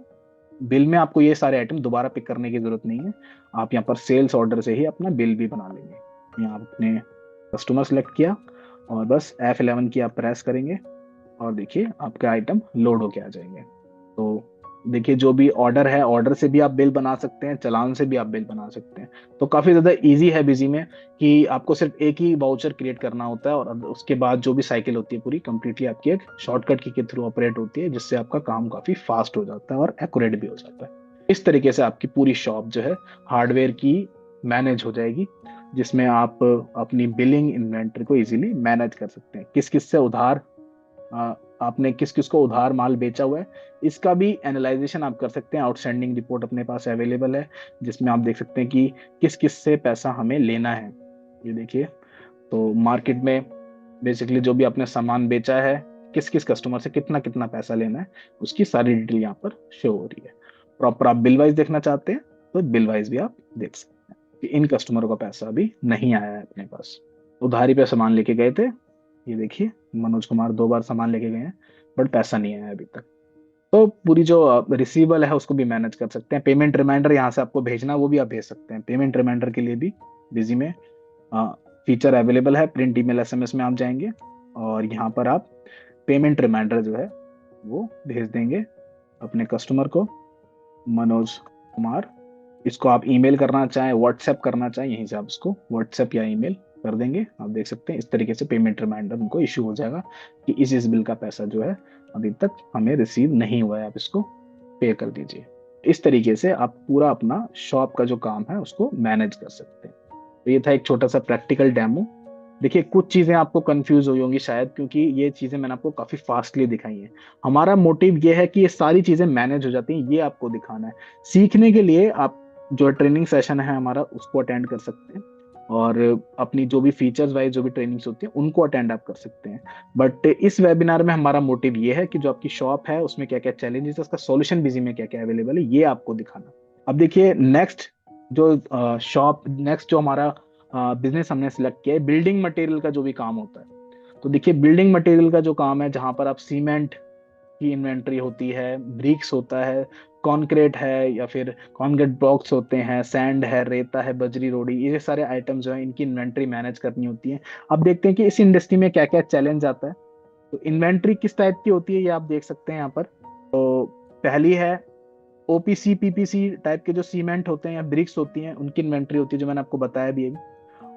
बिल में आपको ये सारे आइटम दोबारा पिक करने की जरूरत नहीं है। आप यहाँ पर सेल्स ऑर्डर से ही अपना बिल भी बना लेंगे। यहाँ आपने कस्टमर सेलेक्ट किया और बस F11 की आप प्रेस करेंगे और देखिए आपका आइटम लोड होके आ जाएंगे। तो देखिए जो भी ऑर्डर है, ऑर्डर से भी आप बिल बना सकते हैं, चालान से भी आप बिल बना सकते हैं। तो काफी ज्यादा इजी है बिजी में, कि आपको सिर्फ एक ही वाउचर क्रिएट करना होता है और उसके बाद जो भी साइकिल होती है पूरी कंप्लीटली आपकी एक शॉर्टकट की के थ्रू ऑपरेट होती है, जिससे आपका काम काफी फास्ट हो जाता है और एक्यूरेट भी हो जाता है। इस तरीके से आपकी पूरी शॉप जो है हार्डवेयर की मैनेज हो जाएगी, जिसमें आप अपनी बिलिंग इन्वेंटरी को इजीली मैनेज कर सकते हैं। किस किस से उधार आपने किस किस को उधार माल बेचा हुआ है, इसका भी एनालाइजेशन आप कर सकते हैं। आउटस्टैंडिंग रिपोर्ट अपने पास अवेलेबल है, जिसमें आप देख सकते हैं कि किस किस से पैसा हमें लेना है। ये देखिए, तो मार्केट में बेसिकली जो भी आपने सामान बेचा है, किस किस कस्टमर से कितना कितना पैसा लेना है, उसकी सारी डिटेल यहाँ पर शो हो रही है। प्रॉपर आप बिल वाइज देखना चाहते हैं तो बिल वाइज भी आप देख सकते हैं कि इन कस्टमरों का पैसा अभी नहीं आया है अपने पास, उधारी पे सामान लेके गए थे। ये देखिए मनोज कुमार 2 बार सामान लेके गए हैं बट पैसा नहीं आया अभी तक। तो पूरी जो रिसीवेबल है उसको भी मैनेज कर सकते हैं। पेमेंट रिमाइंडर यहाँ से आपको भेजना, वो भी आप भेज सकते हैं। पेमेंट रिमाइंडर के लिए भी बिजी में फीचर अवेलेबल है। प्रिंट ईमेल SMS में आप जाएंगे और यहाँ पर आप पेमेंट रिमाइंडर जो है वो भेज देंगे अपने कस्टमर को, मनोज कुमार। इसको आप ईमेल करना चाहें, व्हाट्सएप करना चाहें, यहीं से आप इसको व्हाट्सएप या ईमेल कर देंगे। आप देख सकते हैं इस तरीके से पेमेंट रिमाइंडर उनको इशू हो जाएगा कि इस बिल का पैसा जो है अभी तक हमें रिसीव नहीं हुआ है, आप इसको पे कर दीजिए। इस तरीके से आप पूरा अपना शॉप का जो काम है उसको मैनेज कर सकते हैं। तो ये था एक छोटा सा प्रैक्टिकल डेमो। देखिए कुछ चीजें आपको कंफ्यूज हुई होंगी शायद, क्योंकि ये चीजें मैंने आपको काफी फास्टली दिखाई हैं। हमारा मोटिव ये है कि ये सारी चीजें मैनेज हो जाती हैं, ये आपको दिखाना है। सीखने के लिए आप जो ट्रेनिंग सेशन है हमारा उसको अटेंड कर सकते हैं, और अपनी जो भी फीचर्स वाइज जो भी ट्रेनिंग्स होती है उनको अटेंड आप कर सकते हैं। बट इस वेबिनार में हमारा मोटिव ये है कि जो आपकी शॉप है उसमें क्या क्या चैलेंजेस है, उसका सॉल्यूशन बिजी में क्या क्या अवेलेबल है, ये आपको दिखाना। अब देखिए नेक्स्ट जो हमारा बिजनेस हमने सिलेक्ट किया है, बिल्डिंग मटेरियल का जो भी काम होता है। तो देखिए बिल्डिंग मटेरियल का जो काम है, जहां पर आप सीमेंट की इन्वेंट्री होती है, ब्रिक्स होता है, कॉन्क्रीट है या फिर कॉन्क्रीट ब्लॉक्स होते हैं, सैंड है, रेता है, बजरी रोड़ी, ये सारे आइटम जो है इनकी इन्वेंट्री मैनेज करनी होती है। अब देखते हैं कि इस इंडस्ट्री में क्या क्या चैलेंज आता है। तो इन्वेंट्री किस टाइप की होती है ये आप देख सकते हैं यहाँ पर। तो पहली है OPC PPC टाइप के जो सीमेंट होते हैं या ब्रिक्स होती हैं, उनकी इन्वेंट्री होती है, जो मैंने आपको बताया भी अभी।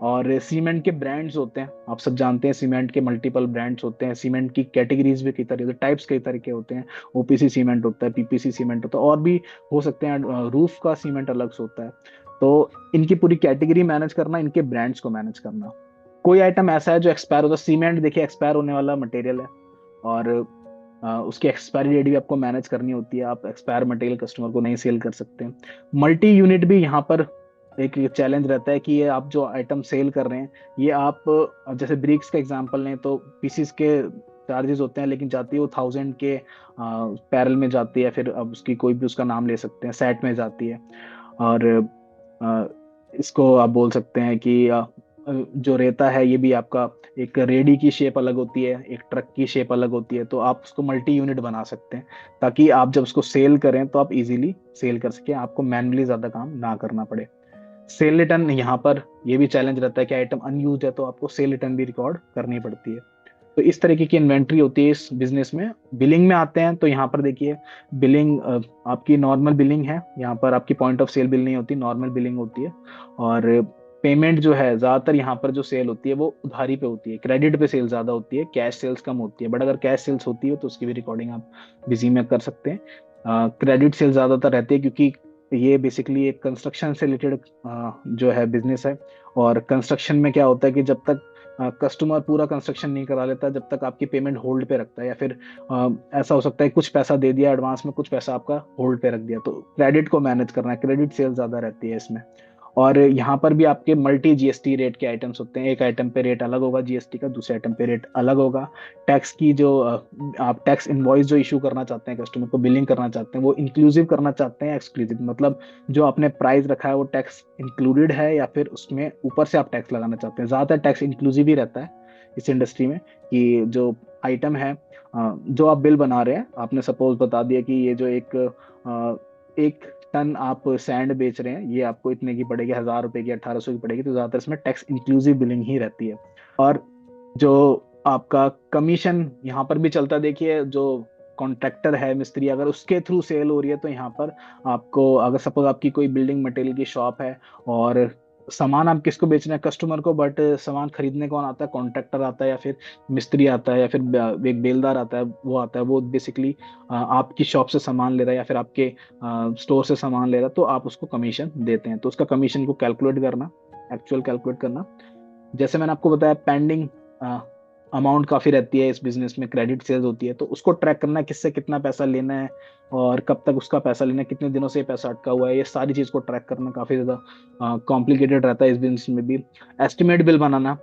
और सीमेंट के ब्रांड्स होते हैं, आप सब जानते हैं सीमेंट के मल्टीपल ब्रांड्स होते हैं। सीमेंट की कैटेगरीज भी कई तरह टाइप्स कई तरीके होते हैं। OPC सीमेंट होता है, PPC सीमेंट होता है, और भी हो सकते हैं। रूफ का सीमेंट अलग से होता है। तो इनकी पूरी कैटेगरी मैनेज करना, इनके ब्रांड्स को मैनेज करना। कोई आइटम ऐसा है जो एक्सपायर होता है, सीमेंट देखिए एक्सपायर होने वाला मटेरियल है, और उसकी एक्सपायरी डेट भी आपको मैनेज करनी होती है। आप एक्सपायर मटेरियल कस्टमर को नहीं सेल कर सकते। मल्टी यूनिट भी यहाँ पर एक चैलेंज रहता है कि ये आप जो आइटम सेल कर रहे हैं, ये आप जैसे ब्रिक्स का एग्जांपल लें तो पीसीस के चार्जेस होते हैं, लेकिन जाती है वो 1000 के पैरल में जाती है, फिर अब उसकी कोई भी उसका नाम ले सकते हैं, सेट में जाती है। और इसको आप बोल सकते हैं कि जो रेता है ये भी आपका एक रेडी की शेप अलग होती है, एक ट्रक की शेप अलग होती है। तो आप उसको मल्टी यूनिट बना सकते हैं, ताकि आप जब उसको सेल करें तो आप इजीली सेल कर सकें, आपको मैनुअली ज्यादा काम ना करना पड़े। सेल रिटर्न यहाँ पर ये भी चैलेंज रहता है कि आइटम अनयूज्ड है तो आपको सेल रिटर्न भी रिकॉर्ड करनी पड़ती है। तो इस तरीके की इन्वेंट्री होती है इस बिजनेस में। बिलिंग में आते हैं तो यहाँ पर देखिए, बिलिंग आपकी नॉर्मल बिलिंग है, यहाँ पर आपकी पॉइंट ऑफ सेल बिल नहीं होती, नॉर्मल बिलिंग होती है। और पेमेंट जो है ज्यादातर यहाँ पर जो सेल होती है वो उधारी पे होती है, क्रेडिट पे सेल ज्यादा होती है, कैश सेल्स कम होती है। बट अगर कैश सेल्स होती है तो उसकी भी रिकॉर्डिंग आप बिजी में कर सकते हैं। क्रेडिट सेल ज्यादातर रहती है क्योंकि ये बेसिकली एक कंस्ट्रक्शन से रिलेटेड जो है बिजनेस है। और कंस्ट्रक्शन में क्या होता है कि जब तक कस्टमर पूरा कंस्ट्रक्शन नहीं करा लेता, जब तक आपकी पेमेंट होल्ड पे रखता है, या फिर ऐसा हो सकता है कुछ पैसा दे दिया एडवांस में, कुछ पैसा आपका होल्ड पे रख दिया, तो क्रेडिट को मैनेज करना है, क्रेडिट सेल ज्यादा रहती है इसमें। और यहाँ पर भी आपके मल्टी जीएसटी रेट के आइटम्स होते हैं, एक आइटम पे रेट अलग होगा जीएसटी का, दूसरे आइटम पे रेट अलग होगा। टैक्स की जो आप टैक्स इनवॉइस जो इशू करना चाहते हैं, कस्टमर को बिलिंग करना चाहते हैं, वो इंक्लूसिव करना चाहते हैं एक्सक्लूसिव, मतलब जो आपने प्राइस रखा है वो टैक्स इंक्लूडेड है या फिर उसमें ऊपर से आप टैक्स लगाना चाहते हैं। ज्यादातर टैक्स इंक्लूसिव ही रहता है इस इंडस्ट्री में, कि जो आइटम है जो आप बिल बना रहे हैं, आपने सपोज बता दिया कि ये जो एक टन आप सैंड बेच रहे हैं, ये आपको इतने की पड़ेगी, 1000 रुपए की, 1800 की पड़ेगी, तो ज्यादातर इसमें टैक्स इंक्लूसिव बिलिंग ही रहती है। और जो आपका कमीशन यहाँ पर भी चलता है, देखिए जो कॉन्ट्रैक्टर है, मिस्त्री, अगर उसके थ्रू सेल हो रही है तो यहाँ पर आपको, अगर सपोज आपकी कोई बिल्डिंग मटेरियल की शॉप है और सामान आप किसको बेच रहे हैं, कस्टमर को, बट सामान खरीदने कौन आता है, कॉन्ट्रैक्टर आता है, या फिर मिस्त्री आता है, या फिर एक बेलदार आता है, वो आता है, वो बेसिकली आपकी शॉप से सामान ले रहा है या फिर आपके स्टोर से सामान ले रहा है, तो आप उसको कमीशन देते हैं। तो उसका कमीशन को कैलकुलेट करना, एक्चुअल कैलकुलेट करना, जैसे मैंने आपको बताया, पेंडिंग अमाउंट काफी रहती है इस बिजनेस में, क्रेडिट सेल्स होती है, तो उसको ट्रैक करना, किससे कितना पैसा लेना है और कब तक उसका पैसा लेना है, कितने दिनों से ये पैसा अटका हुआ है, ये सारी चीज को ट्रैक करना काफी ज्यादा कॉम्प्लिकेटेड रहता है इस बिजनेस में भी। एस्टिमेट बिल बनाना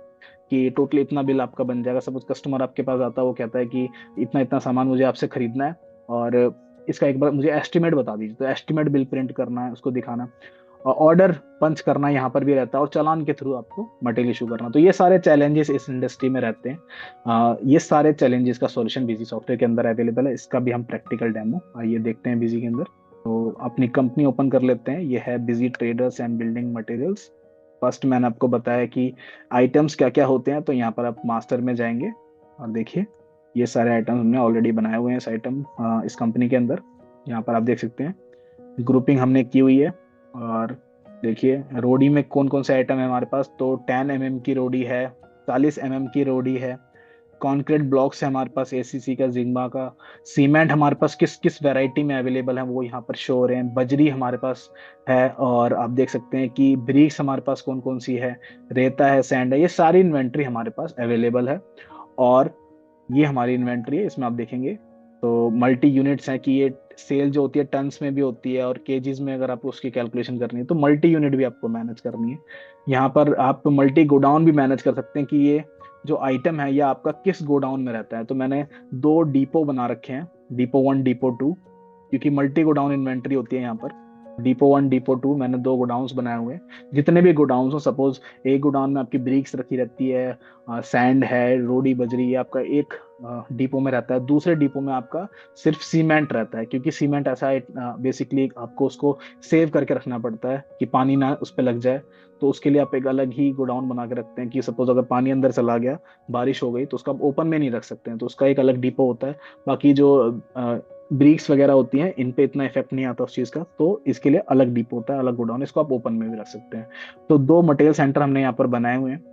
कि टोटल इतना बिल आपका बन जाएगा। सपोज कस्टमर आपके पास आता है, वो कहता है कि इतना इतना सामान मुझे आपसे खरीदना है और इसका एक बार मुझे एस्टिमेट बता दीजिए, तो एस्टिमेट बिल प्रिंट करना है, उसको दिखाना। ऑर्डर पंच करना यहाँ पर भी रहता है, और चालान के थ्रू आपको मटेरियल इशू करना। तो ये सारे चैलेंजेस इस इंडस्ट्री में रहते हैं। ये सारे चैलेंजेस का सॉल्यूशन बिजी सॉफ्टवेयर के अंदर अवेलेबल है। इसका भी हम प्रैक्टिकल डेमो आइए देखते हैं बिजी के अंदर। तो अपनी कंपनी ओपन कर लेते हैं, ये है busy traders and building materials. First मैंने आपको बताया कि आइटम्स क्या क्या होते हैं, तो यहाँ पर आप मास्टर में जाएंगे और देखिए ये सारे आइटम्स हमने ऑलरेडी बनाए हुए हैं इस इस कंपनी के अंदर। यहाँ पर आप देख सकते हैं ग्रुपिंग हमने की हुई है। और देखिए रोडी में कौन कौन से आइटम है हमारे पास, तो 10 mm की रोडी है, 40 mm की रोडी है, कॉन्क्रीट ब्लॉक्स है हमारे पास, एसीसी का, जिग्मा का। सीमेंट हमारे पास किस किस वैरायटी में अवेलेबल है वो यहाँ पर शो हो रहे हैं। बजरी हमारे पास है, और आप देख सकते हैं कि ब्रिक्स हमारे पास कौन कौन सी है, रेता है, सैंड है, ये सारी इन्वेंट्री हमारे पास अवेलेबल है। और ये हमारी इन्वेंट्री है, इसमें आप देखेंगे तो मल्टी यूनिट्स हैं, कि ये सेल जो होती है टन्स में भी होती है और केजीज में, अगर आपको उसकी कैलकुलेशन करनी है तो मल्टी यूनिट भी आपको मैनेज करनी है। यहाँ पर आप मल्टी गोडाउन भी मैनेज कर सकते हैं, कि ये जो आइटम है ये आपका किस गोडाउन में रहता है। तो मैंने 2 डिपो बना रखे हैं, डिपो 1, डिपो 2, क्योंकि मल्टी गोडाउन इन्वेंट्री होती है यहाँ पर। डिपो 1, डिपो 2, मैंने 2 गोडाउंस बनाए हुए हैं। जितने भी गोडाउंस हो, सपोज एक गोडाउन में आपकी ब्रिक्स रखी रहती है, सैंड है, रोडी, बजरी, ये आपका एक डिपो में रहता है। दूसरे डिपो में आपका सिर्फ सीमेंट रहता है, क्योंकि सीमेंट ऐसा है बेसिकली आपको उसको सेव करके रखना पड़ता है कि पानी ना उस पर लग जाए। तो उसके लिए आप एक अलग ही गोडाउन बना के रखते हैं, कि सपोज अगर पानी अंदर चला गया, बारिश हो गई, तो उसका आप ओपन में नहीं रख सकते हैं, तो उसका एक अलग डिपो होता है। बाकी जो ब्रिक्स वगैरह होती हैं, इन पे इतना इफेक्ट नहीं आता उस चीज का, तो इसके लिए अलग डिपो होता है, अलग गोडाउन, इसको आप ओपन में भी रख सकते हैं। तो 2 मटेरियल सेंटर हमने यहाँ पर बनाए हुए हैं।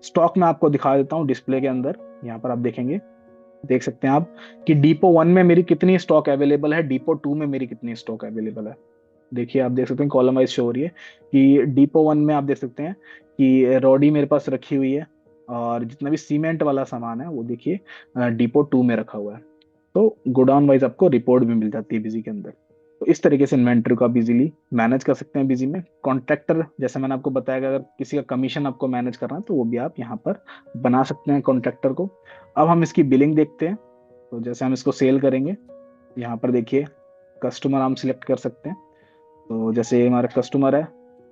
स्टॉक में आपको दिखा देता हूँ डिस्प्ले के अंदर, यहाँ पर आप देखेंगे, देख सकते हैं आप कि डिपो 1 में मेरी कितनी स्टॉक अवेलेबल है, डिपो 2 में मेरी कितनी स्टॉक अवेलेबल है। देखिए आप देख सकते हैं कॉलम वाइज शो हो रही है, कि डिपो 1 में आप देख सकते हैं कि रोडी मेरे पास रखी हुई है, और जितना भी सीमेंट वाला सामान है वो देखिए डिपो 2 में रखा हुआ है। तो गोडाउन वाइज आपको रिपोर्ट भी मिल जाती है बिजी के अंदर। तो इस तरीके से इन्वेंट्री को आप इजीली मैनेज कर सकते हैं बिजी में। कॉन्ट्रैक्टर, जैसे मैंने आपको बताया कि अगर किसी का कमीशन आपको मैनेज करना है तो वो भी आप यहाँ पर बना सकते हैं कॉन्ट्रैक्टर को। अब हम इसकी बिलिंग देखते हैं। तो जैसे हम इसको सेल करेंगे, यहाँ पर देखिए कस्टमर हम सिलेक्ट कर सकते हैं। तो जैसे ये हमारा कस्टमर है,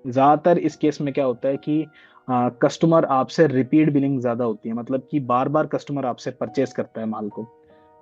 ज्यादातर इस केस में क्या होता है कि कस्टमर आपसे रिपीट बिलिंग ज्यादा होती है, मतलब कि बार बार कस्टमर आपसे परचेस करता है माल को।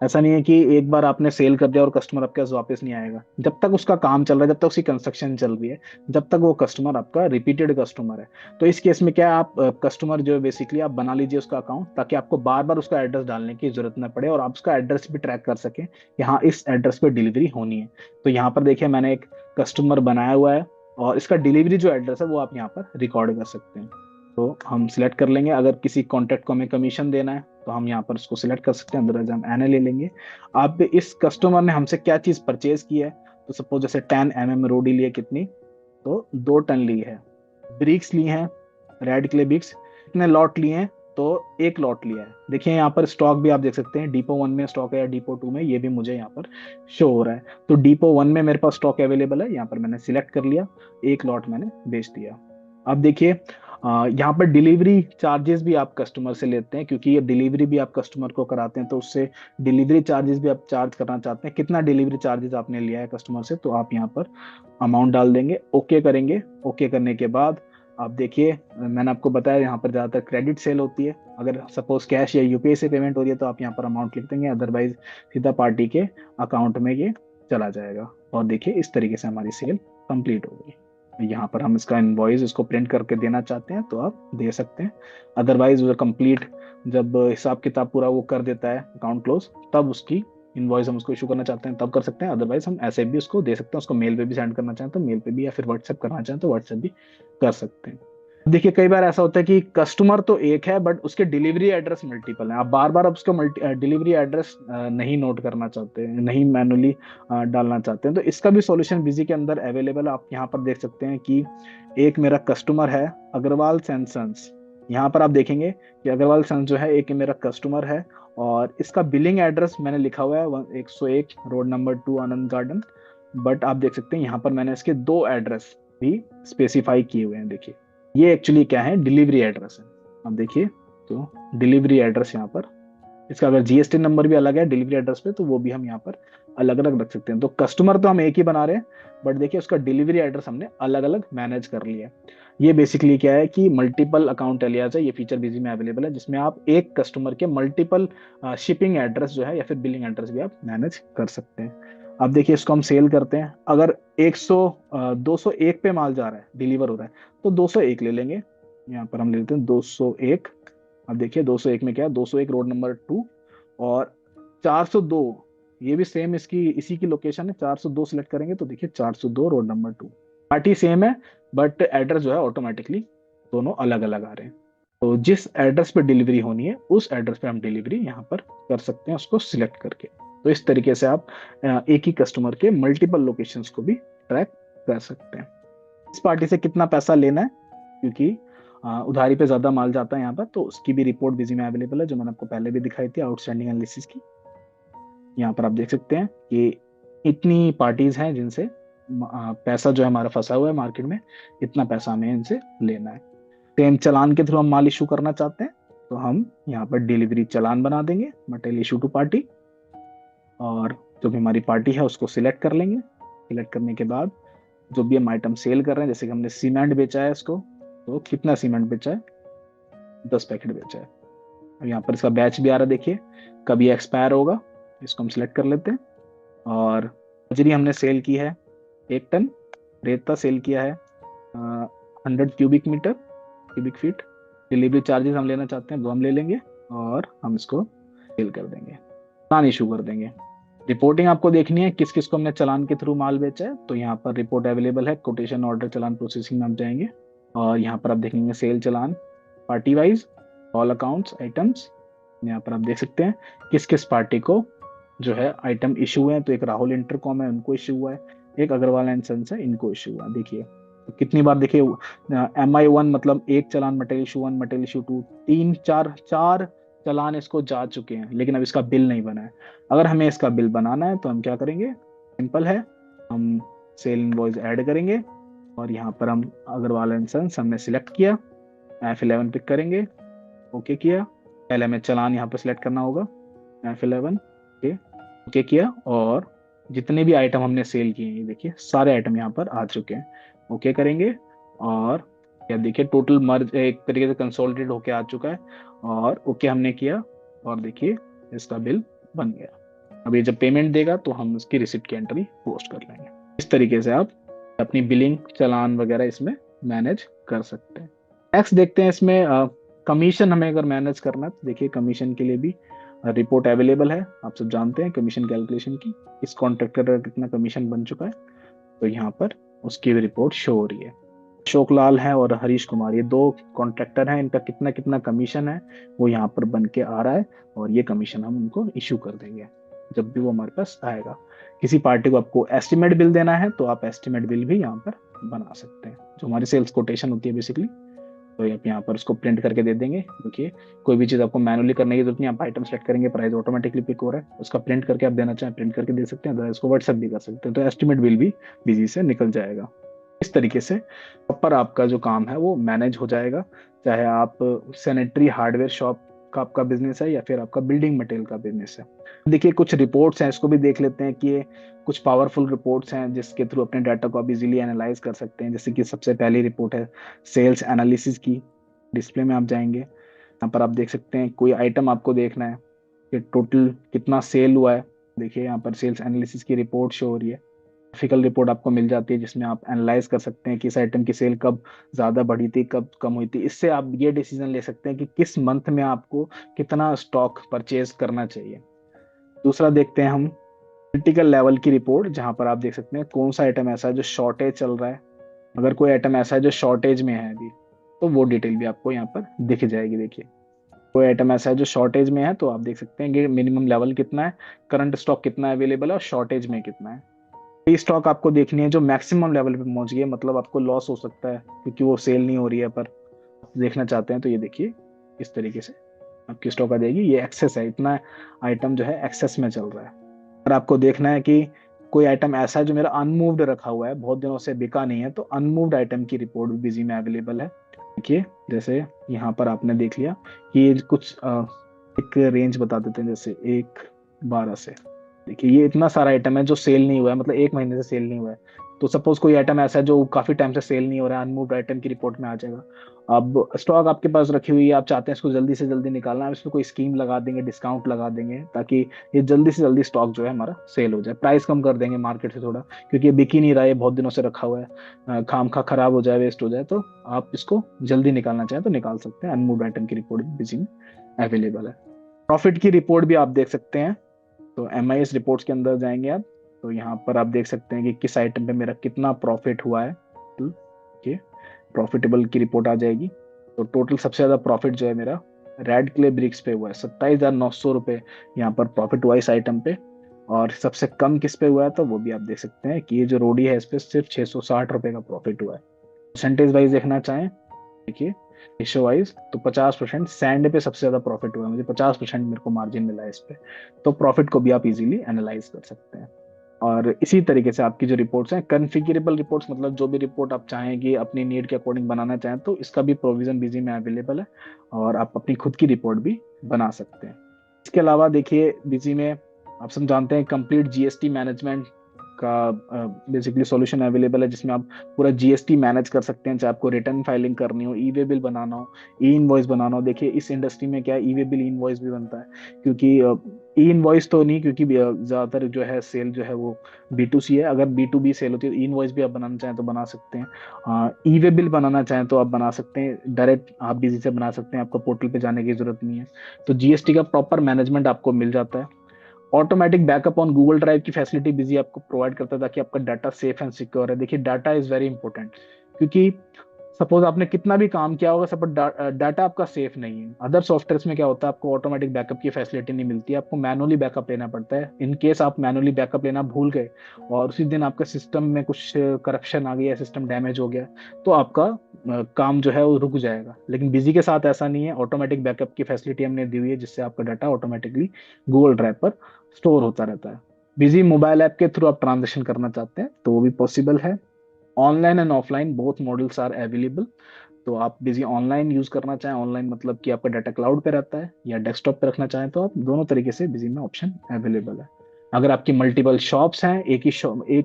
ऐसा नहीं है कि एक बार आपने सेल कर दिया और कस्टमर आपके पास वापस नहीं आएगा। जब तक उसका काम चल रहा है, जब तक उसकी कंस्ट्रक्शन चल रही है, जब तक वो कस्टमर आपका रिपीटेड कस्टमर है। तो इस केस में क्या है, आप कस्टमर जो है बेसिकली आप बना लीजिए उसका अकाउंट, ताकि आपको बार बार उसका एड्रेस डालने की जरूरत न पड़े और आप उसका एड्रेस भी ट्रैक कर सकें कि हाँ इस एड्रेस पे डिलीवरी होनी है। तो यहाँ पर देखिए मैंने एक कस्टमर बनाया हुआ है और इसका डिलीवरी जो एड्रेस है वो आप यहाँ पर रिकॉर्ड कर सकते हैं। तो हम सिलेक्ट कर लेंगे, अगर किसी कॉन्टेक्ट को हमें कमीशन देना है तो हम यहाँ पर उसको सिलेक्ट कर सकते हैं, अदरवाइज हम एनए ले लेंगे। आप इस कस्टमर ने हमसे क्या चीज परचेज की है, तो सपोज जैसे 10 mm रोडी ली है कितनी, तो 2 टन ली है। ब्रिक्स ली हैं, रेड क्ले ब्रिक्स कितने लॉट लिए हैं, तो एक लॉट लिया है। देखिए यहाँ पर स्टॉक भी आप देख सकते हैं, डिपो 1 में स्टॉक है या डिपो 2 में, ये भी मुझे यहाँ पर शो हो रहा है। तो डिपो 1 में मेरे पास स्टॉक अवेलेबल है, यहाँ पर मैंने सिलेक्ट कर लिया, एक लॉट मैंने बेच दिया। अब देखिए यहाँ पर डिलीवरी चार्जेस भी आप कस्टमर से लेते हैं, क्योंकि ये डिलीवरी भी आप कस्टमर को कराते हैं, तो उससे डिलीवरी चार्जेस भी आप चार्ज करना चाहते हैं। कितना डिलीवरी चार्जेस आपने लिया है कस्टमर से, तो आप यहाँ पर अमाउंट डाल देंगे, ओके करेंगे। ओके करने के बाद आप देखिए मैंने आपको बताया यहाँ पर ज्यादातर क्रेडिट सेल होती है। अगर सपोज कैश या यूपीआई से पेमेंट हो रही है तो आप यहाँ पर अमाउंट लिख देंगे, अदरवाइज सीधा पार्टी के अकाउंट में ये चला जाएगा। और देखिए इस तरीके से हमारी सेल कंप्लीट हो गई। यहाँ पर हम इसका इनवॉइस इसको प्रिंट करके देना चाहते हैं तो आप दे सकते हैं, अदरवाइज वो कंप्लीट जब हिसाब किताब पूरा वो कर देता है अकाउंट क्लोज, तब उसकी इनवॉइस हम उसको इशू करना चाहते हैं तब कर सकते हैं, अदरवाइज हम ऐसे भी उसको दे सकते हैं। उसको मेल पे भी सेंड करना चाहें तो मेल पे भी, या फिर व्हाट्सएप करना चाहें तो व्हाट्सएप भी कर सकते हैं। देखिए कई बार ऐसा होता है कि कस्टमर तो एक है बट उसके डिलीवरी एड्रेस मल्टीपल है। आप बार बार उसका डिलीवरी एड्रेस नहीं नोट करना चाहते हैं, नहीं मैनुअली डालना चाहते हैं, तो इसका भी सॉल्यूशन बिजी के अंदर अवेलेबल है। आप यहाँ पर देख सकते हैं कि एक मेरा कस्टमर है अग्रवाल सन्स। यहाँ पर आप देखेंगे कि अग्रवाल सन्स जो है एक मेरा कस्टमर है, और इसका बिलिंग एड्रेस मैंने लिखा हुआ है 101 road number 2 Anand garden. But आप देख सकते हैं यहाँ पर मैंने इसके 2 एड्रेस भी स्पेसिफाई किए हुए हैं। देखिए ये एक्चुअली क्या है, डिलीवरी एड्रेस है। अब देखिए तो डिलीवरी एड्रेस यहाँ पर, इसका अगर जीएसटी नंबर भी अलग है डिलीवरी एड्रेस पे तो वो भी हम यहाँ पर अलग अलग रख सकते हैं। तो कस्टमर तो हम एक ही बना रहे हैं, बट देखिए उसका डिलीवरी एड्रेस हमने अलग अलग मैनेज कर लिया। ये बेसिकली क्या है कि मल्टीपल अकाउंट एलियास है, ये फीचर बिजी में अवेलेबल है, जिसमें आप एक कस्टमर के मल्टीपल शिपिंग एड्रेस जो है या फिर बिलिंग एड्रेस भी आप मैनेज कर सकते हैं। अब देखिए इसको हम सेल करते हैं। अगर 201 पे माल जा रहा है, डिलीवर हो रहा है, तो 201 ले लेंगे। यहाँ पर हम ले लेते हैं 201। अब देखिए 201 में क्या है, 201 रोड नंबर 2 और 402, ये भी सेम इसकी इसी की लोकेशन है। 402 सिलेक्ट करेंगे तो देखिए 402 रोड नंबर 2, पार्टी सेम है बट एड्रेस जो है ऑटोमेटिकली दोनों अलग अलग आ रहे हैं। तो जिस एड्रेस पे डिलीवरी होनी है उस एड्रेस पे हम डिलीवरी यहाँ पर कर सकते हैं उसको सिलेक्ट करके। तो इस तरीके से आप एक ही कस्टमर के मल्टीपल लोकेशंस को भी ट्रैक कर सकते हैं। इस पार्टी से कितना पैसा लेना है, क्योंकि उधारी पे ज्यादा माल जाता है यहाँ पर, तो उसकी भी रिपोर्ट बिजी में अवेलेबल है, जो मैंने आपको पहले भी दिखाई थी आउटस्टैंडिंग एनालिसिस की। यहाँ पर आप देख सकते हैं कि इतनी पार्टीज हैं जिनसे पैसा जो है हमारा फंसा हुआ है मार्केट में, इतना पैसा हमें इनसे लेना है। सेम चलान के थ्रू हम माल इशू करना चाहते हैं तो हम यहाँ पर डिलीवरी चलान बना देंगे, मटेरियल इशू टू पार्टी, और जो भी हमारी पार्टी है उसको सिलेक्ट कर लेंगे। सिलेक्ट करने के बाद जो भी हम आइटम सेल कर रहे हैं, जैसे कि हमने सीमेंट बेचा है इसको, तो कितना सीमेंट बेचा है, 10 पैकेट बेचा है। अब यहाँ पर इसका बैच भी आ रहा है, देखिए कब ये एक्सपायर होगा, इसको हम सिलेक्ट कर लेते हैं। और बजरी हमने सेल की है 1 टन, रेता सेल किया है 100 क्यूबिक फीट। डिलीवरी चार्जेस हम लेना चाहते हैं वो हम ले लेंगे और हम इसको सेल कर देंगे, चलान इशू कर देंगे। रिपोर्टिंग आपको देखनी है किस किस को हमने चलान के थ्रू माल बेचा है, तो यहाँ पर रिपोर्ट अवेलेबल है, कोटेशन ऑर्डर चलान प्रोसेसिंग में हम जाएंगे और यहाँ पर आप देखेंगे sale challan party wise all accounts items. यहाँ पर आप देख सकते हैं किस किस पार्टी को जो है आइटम इशू हुए हैं। तो एक राहुल इंटरकॉम है, उनको इशू हुआ है, एक अग्रवाल एंड सन्स है, इनको इशू हुआ। देखिए तो कितनी बार, देखिए MI1 मतलब एक चलान, मटेरियल इशू 1, मटेरियल इशू 2, 3 4 चलान इसको जा चुके हैं, लेकिन अब इसका बिल नहीं बना है। अगर हमें इसका बिल बनाना है तो हम क्या करेंगे, सिंपल है, हम सेल इनवॉइस ऐड करेंगे और यहाँ पर हम अग्रवाल एंड सन्स हमने सिलेक्ट किया, F11 पिक करेंगे, ओके किया। पहले हमें चलान यहाँ पर सिलेक्ट करना होगा, F11 ओके किया, और जितने भी आइटम हमने सेल किए हैं देखिए सारे आइटम यहाँ पर आ चुके हैं, ओके करेंगे। और या देखिए टोटल मर्ज एक तरीके से कंसोलिडेट होके आ चुका है, और ओके हमने किया और देखिए इसका बिल बन गया। अब ये जब पेमेंट देगा तो हम उसकी रिसिप्ट की एंट्री पोस्ट कर लेंगे। इस तरीके से आप अपनी बिलिंग चालान वगैरह इसमें मैनेज कर सकते हैं। नेक्स्ट देखते हैं इसमें कमीशन हमें अगर मैनेज करना है तो देखिए कमीशन के लिए भी रिपोर्ट अवेलेबल है। आप सब जानते हैं कमीशन कैलकुलेशन की, इस कॉन्ट्रैक्टर का कितना कमीशन बन चुका है, तो यहाँ पर उसकी भी रिपोर्ट शो हो रही है। अशोक लाल है और हरीश कुमार, ये दो कॉन्ट्रैक्टर हैं, इनका कितना कितना कमीशन है वो यहाँ पर बन के आ रहा है, और ये कमीशन हम उनको इशू कर देंगे जब भी वो हमारे पास आएगा। किसी पार्टी को आपको एस्टिमेट बिल देना है तो आप एस्टिमेट बिल भी यहाँ पर बना सकते हैं, जो हमारी सेल्स कोटेशन होती है बेसिकली, तो आप यहाँ पर उसको प्रिंट करके दे देंगे। देखिए कोई भी चीज़ आपको मैनुअली करने की जरूरत नहीं, आप आइटम सेलेक्ट करेंगे, प्राइस ऑटोमेटिकली पिक हो रहा है, उसका प्रिंट करके आप देना चाहें प्रिंट करके दे सकते हैं, अदरवाइज उसको व्हाट्सएप भी कर सकते हैं, तो एस्टिमेट बिल भी बिजी से निकल जाएगा। इस तरीके से प्रॉपर आपका जो काम है वो मैनेज हो जाएगा, चाहे आप सैनिटरी हार्डवेयर शॉप का आपका बिजनेस है या फिर आपका बिल्डिंग मटेरियल का बिजनेस है। देखिए कुछ रिपोर्ट्स हैं, इसको भी देख लेते हैं कि ये कुछ पावरफुल रिपोर्ट्स हैं जिसके थ्रू अपने डाटा को आप इजीली एनालाइज कर सकते हैं। जैसे कि सबसे पहली रिपोर्ट है सेल्स एनालिसिस की। डिस्प्ले में आप जाएंगे, यहाँ पर आप देख सकते हैं कोई आइटम आपको देखना है कि टोटल कितना सेल हुआ है। देखिए यहाँ पर सेल्स एनालिसिस की रिपोर्ट शो हो रही है, ग्राफिकल रिपोर्ट आपको मिल जाती है जिसमें आप एनालाइज कर सकते हैं कि इस आइटम की सेल कब ज्यादा बढ़ी थी कब कम हुई थी। इससे आप ये डिसीजन ले सकते हैं कि किस मंथ में आपको कितना स्टॉक परचेज करना चाहिए। दूसरा देखते हैं हम क्रिटिकल लेवल की रिपोर्ट, जहां पर आप देख सकते हैं कौन सा आइटम ऐसा है जो शॉर्टेज चल रहा है। अगर कोई आइटम ऐसा है जो शॉर्टेज में है अभी, तो वो डिटेल भी आपको यहाँ पर दिख जाएगी। देखिए कोई आइटम ऐसा है जो शॉर्टेज में है तो आप देख सकते हैं कि मिनिमम लेवल कितना है, करंट स्टॉक कितना अवेलेबल है और शॉर्टेज में कितना है। ये स्टॉक आपको देखनी है जो मैक्सिमम लेवल पे पहुंच गई है, मतलब आपको लॉस हो सकता है क्योंकि वो सेल नहीं हो रही है, पर देखना चाहते हैं तो ये देखिए इस तरीके से आपकी स्टॉक आ जाएगी। ये एक्सेस है, इतना आइटम जो है एक्सेस में चल रहा है। और आपको देखना है कि कोई आइटम ऐसा है जो मेरा अनमूव्ड रखा हुआ है, बहुत दिनों से बिका नहीं है, तो अनमूव्ड आइटम की रिपोर्ट भी बिजी में अवेलेबल है। देखिए जैसे यहाँ पर आपने देख लिया कि ये कुछ एक रेंज बता देते हैं, जैसे 1-12 से देखिए ये इतना सारा आइटम है जो सेल नहीं हुआ है, मतलब 1 महीने से सेल नहीं हुआ है। तो सपोज कोई आइटम ऐसा है जो काफी टाइम से सेल नहीं हो रहा है, अनमूव्ड आइटम की रिपोर्ट में आ जाएगा। अब स्टॉक आपके पास रखी हुई है, आप चाहते हैं इसको जल्दी से जल्दी निकालना, आप इसमें कोई स्कीम लगा देंगे, डिस्काउंट लगा देंगे, ताकि ये जल्दी से जल्दी स्टॉक जो है हमारा सेल हो जाए। प्राइस कम कर देंगे मार्केट से थोड़ा, क्योंकि ये बिक ही नहीं रहा है, बहुत दिनों से रखा हुआ है, खाम खा खराब हो जाए, वेस्ट हो जाए, तो आप इसको जल्दी निकालना चाहें तो निकाल सकते हैं। अनमूव्ड आइटम की रिपोर्ट भी बिजी में अवेलेबल है। प्रॉफिट की रिपोर्ट भी आप देख सकते हैं, तो MIS रिपोर्ट्स के अंदर जाएंगे आप, तो यहाँ पर आप देख सकते हैं कि किस आइटम पे मेरा कितना प्रॉफिट हुआ है। ठीक है, प्रॉफिटेबल की रिपोर्ट आ जाएगी। तो टोटल सबसे ज्यादा प्रॉफिट जो है मेरा रेड क्ले ब्रिक्स पे हुआ है, 27,900 रुपये यहाँ पर प्रॉफिट हुआ इस आइटम पे। और सबसे कम किस पे हुआ है, तो वो भी आप देख सकते हैं कि ये जो रोडी है इस पे सिर्फ 660 रुपये का प्रॉफिट हुआ है। परसेंटेज वाइज देखना चाहें, देखिए रेशो वाइज तो 50% सैंड पे सबसे ज्यादा प्रॉफिट हुआ है, मुझे 50% मेरे को मार्जिन मिला है इस पे। तो प्रॉफिट को भी आप इजीली एनालाइज कर सकते हैं। और इसी तरीके से आपकी जो रिपोर्ट्स हैं कॉन्फ़िगरेबल रिपोर्ट्स, मतलब जो भी रिपोर्ट आप चाहें कि अपनी नीड के अकॉर्डिंग बनाना चाहें, तो इसका भी प्रोविजन बिजी में अवेलेबल है, और आप अपनी खुद की रिपोर्ट भी बना सकते हैं। इसके अलावा देखिए बिजी में आप सब जानते हैं कंप्लीट GST मैनेजमेंट का बेसिकली सॉल्यूशन अवेलेबल है, जिसमें आप पूरा GST मैनेज कर सकते हैं, चाहे आपको रिटर्न फाइलिंग करनी हो, ई वे बिल बनाना हो, ई इनवॉइस बनाना हो। देखिए इस इंडस्ट्री में क्या है, ई वे बिल इनवॉइस भी बनता है, क्योंकि ई इनवॉइस तो नहीं, क्योंकि ज्यादातर जो है सेल जो है वो B2C है। अगर B2B सेल होती है तो ई इनवॉइस भी आप बनाना चाहें तो बना सकते हैं, ई वे बिल बनाना चाहें तो आप बना सकते हैं, डायरेक्ट आप बिजी से बना सकते हैं, आपको पोर्टल पे जाने की जरूरत नहीं है। तो GST का प्रॉपर मैनेजमेंट आपको मिल जाता है। Automatic backup on Google drive की फैसिलिटी बिजी आपको प्रोवाइड करता है, ताकि आपका डाटा सेफ एंड सिक्योर है। देखिए डाटा इज वेरी इंपॉर्टेंट, क्योंकि सपोज आपने कितना भी काम किया होगा, सपोज डाटा आपका सेफ नहीं है। अदर सॉफ्टवेयर में क्या होता है, आपको ऑटोमेटिक बैकअप की फैसिलिटी नहीं मिलती है, आपको मैनुअली बैकअप लेना पड़ता है। इन केस आप मैनुअली बैकअप लेना भूल गए और उसी दिन आपका सिस्टम में कुछ करप्शन आ गया, सिस्टम डैमेज हो गया, तो आपका काम जो है वो रुक जाएगा। लेकिन बिजी के साथ ऐसा नहीं है, ऑटोमेटिक बैकअप की फैसिलिटी हमने दी हुई है, जिससे आपका डाटा ऑटोमेटिकली गूगल ड्राइव पर स्टोर होता रहता है। बिजी मोबाइल ऐप के थ्रू आप ट्रांजेक्शन करना चाहते हैं तो वो भी पॉसिबल है। Online and offline both models are available. तो आप बिजी ऑनलाइन यूज करना चाहें, ऑनलाइन मतलब कि आपका डाटा क्लाउड पे रहता है, या डेस्कटॉप पे रखना चाहें, तो आप दोनों तरीके से बिजी में ऑप्शन अवेलेबल है। अगर आपकी मल्टीपल शॉप्स हैं, एक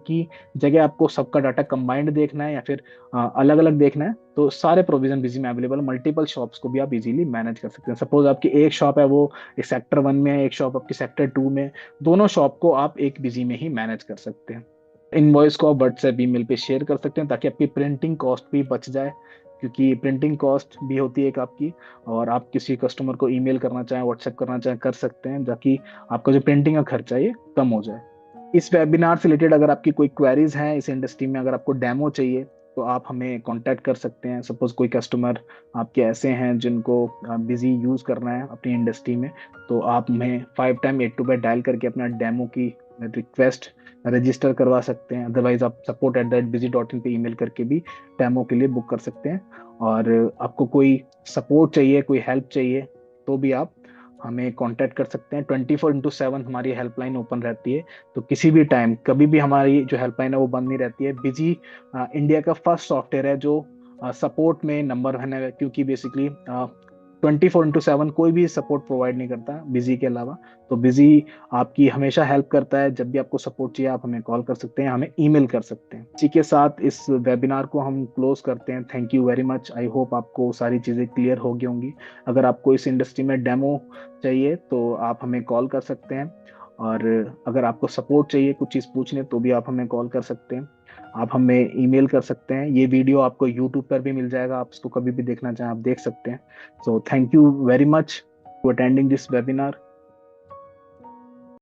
ही जगह आपको सबका डाटा कंबाइंड देखना है या फिर अलग अलग देखना है, तो सारे प्रोविजन बिजी में अवेलेबल। मल्टीपल शॉप्स को भी आप इजीली मैनेज कर सकते हैं। सपोज आपकी एक शॉप है वो एक सेक्टर 1 में है, एक शॉप आपकी सेक्टर 2 में, दोनों शॉप को आप एक बिजी में ही मैनेज कर सकते हैं। इनवॉइस को आप व्हाट्सएप ईमेल पे शेयर कर सकते हैं ताकि आपकी प्रिंटिंग कॉस्ट भी बच जाए, क्योंकि प्रिंटिंग कॉस्ट भी होती है एक आपकी। और आप किसी कस्टमर को ईमेल करना चाहें, व्हाट्सएप करना चाहें, कर सकते हैं, ताकि आपका जो प्रिंटिंग का खर्चा है ये कम हो जाए। इस वेबिनार से रिलेटेड अगर आपकी कोई क्वेरीज हैं इस इंडस्ट्री में, अगर आपको डेमो चाहिए तो आप हमें कांटेक्ट कर सकते हैं। सपोज कोई कस्टमर आपके ऐसे हैं जिनको बिजी यूज करना है अपनी इंडस्ट्री में, तो आप हमें 5 टाइम 8 पे डायल करके अपना डेमो की रिक्वेस्ट रजिस्टर करवा सकते हैं। अदरवाइज आप support@busy.in पे ईमेल करके भी डेमो के लिए बुक कर सकते हैं। और आपको कोई सपोर्ट चाहिए, कोई हेल्प चाहिए, तो भी आप हमें कांटेक्ट कर सकते हैं। 24/7 हमारी हेल्पलाइन ओपन रहती है, तो किसी भी टाइम कभी भी हमारी जो हेल्पलाइन है वो बंद नहीं रहती है। बिजी इंडिया का फर्स्ट सॉफ्टवेयर है जो सपोर्ट में नंबर 1 है, क्योंकि बेसिकली 24/7 कोई भी सपोर्ट प्रोवाइड नहीं करता बिजी के अलावा। तो बिजी आपकी हमेशा हेल्प करता है। जब भी आपको सपोर्ट चाहिए आप हमें कॉल कर सकते हैं, हमें ईमेल कर सकते हैं। इसी के साथ इस वेबिनार को हम क्लोज करते हैं। Thank you very much. I hope आपको सारी चीज़ें क्लियर हो गई होंगी। अगर आपको इस इंडस्ट्री में डेमो चाहिए तो आप हमें कॉल कर सकते हैं, और अगर आपको सपोर्ट चाहिए कुछ चीज़ पूछने तो भी आप हमें कॉल कर सकते हैं। आप हमें ईमेल कर सकते हैं। ये वीडियो आपको यूट्यूब पर भी मिल जाएगा, आप इसको कभी भी देखना चाहें आप देख सकते हैं। So thank you very much for attending this webinar.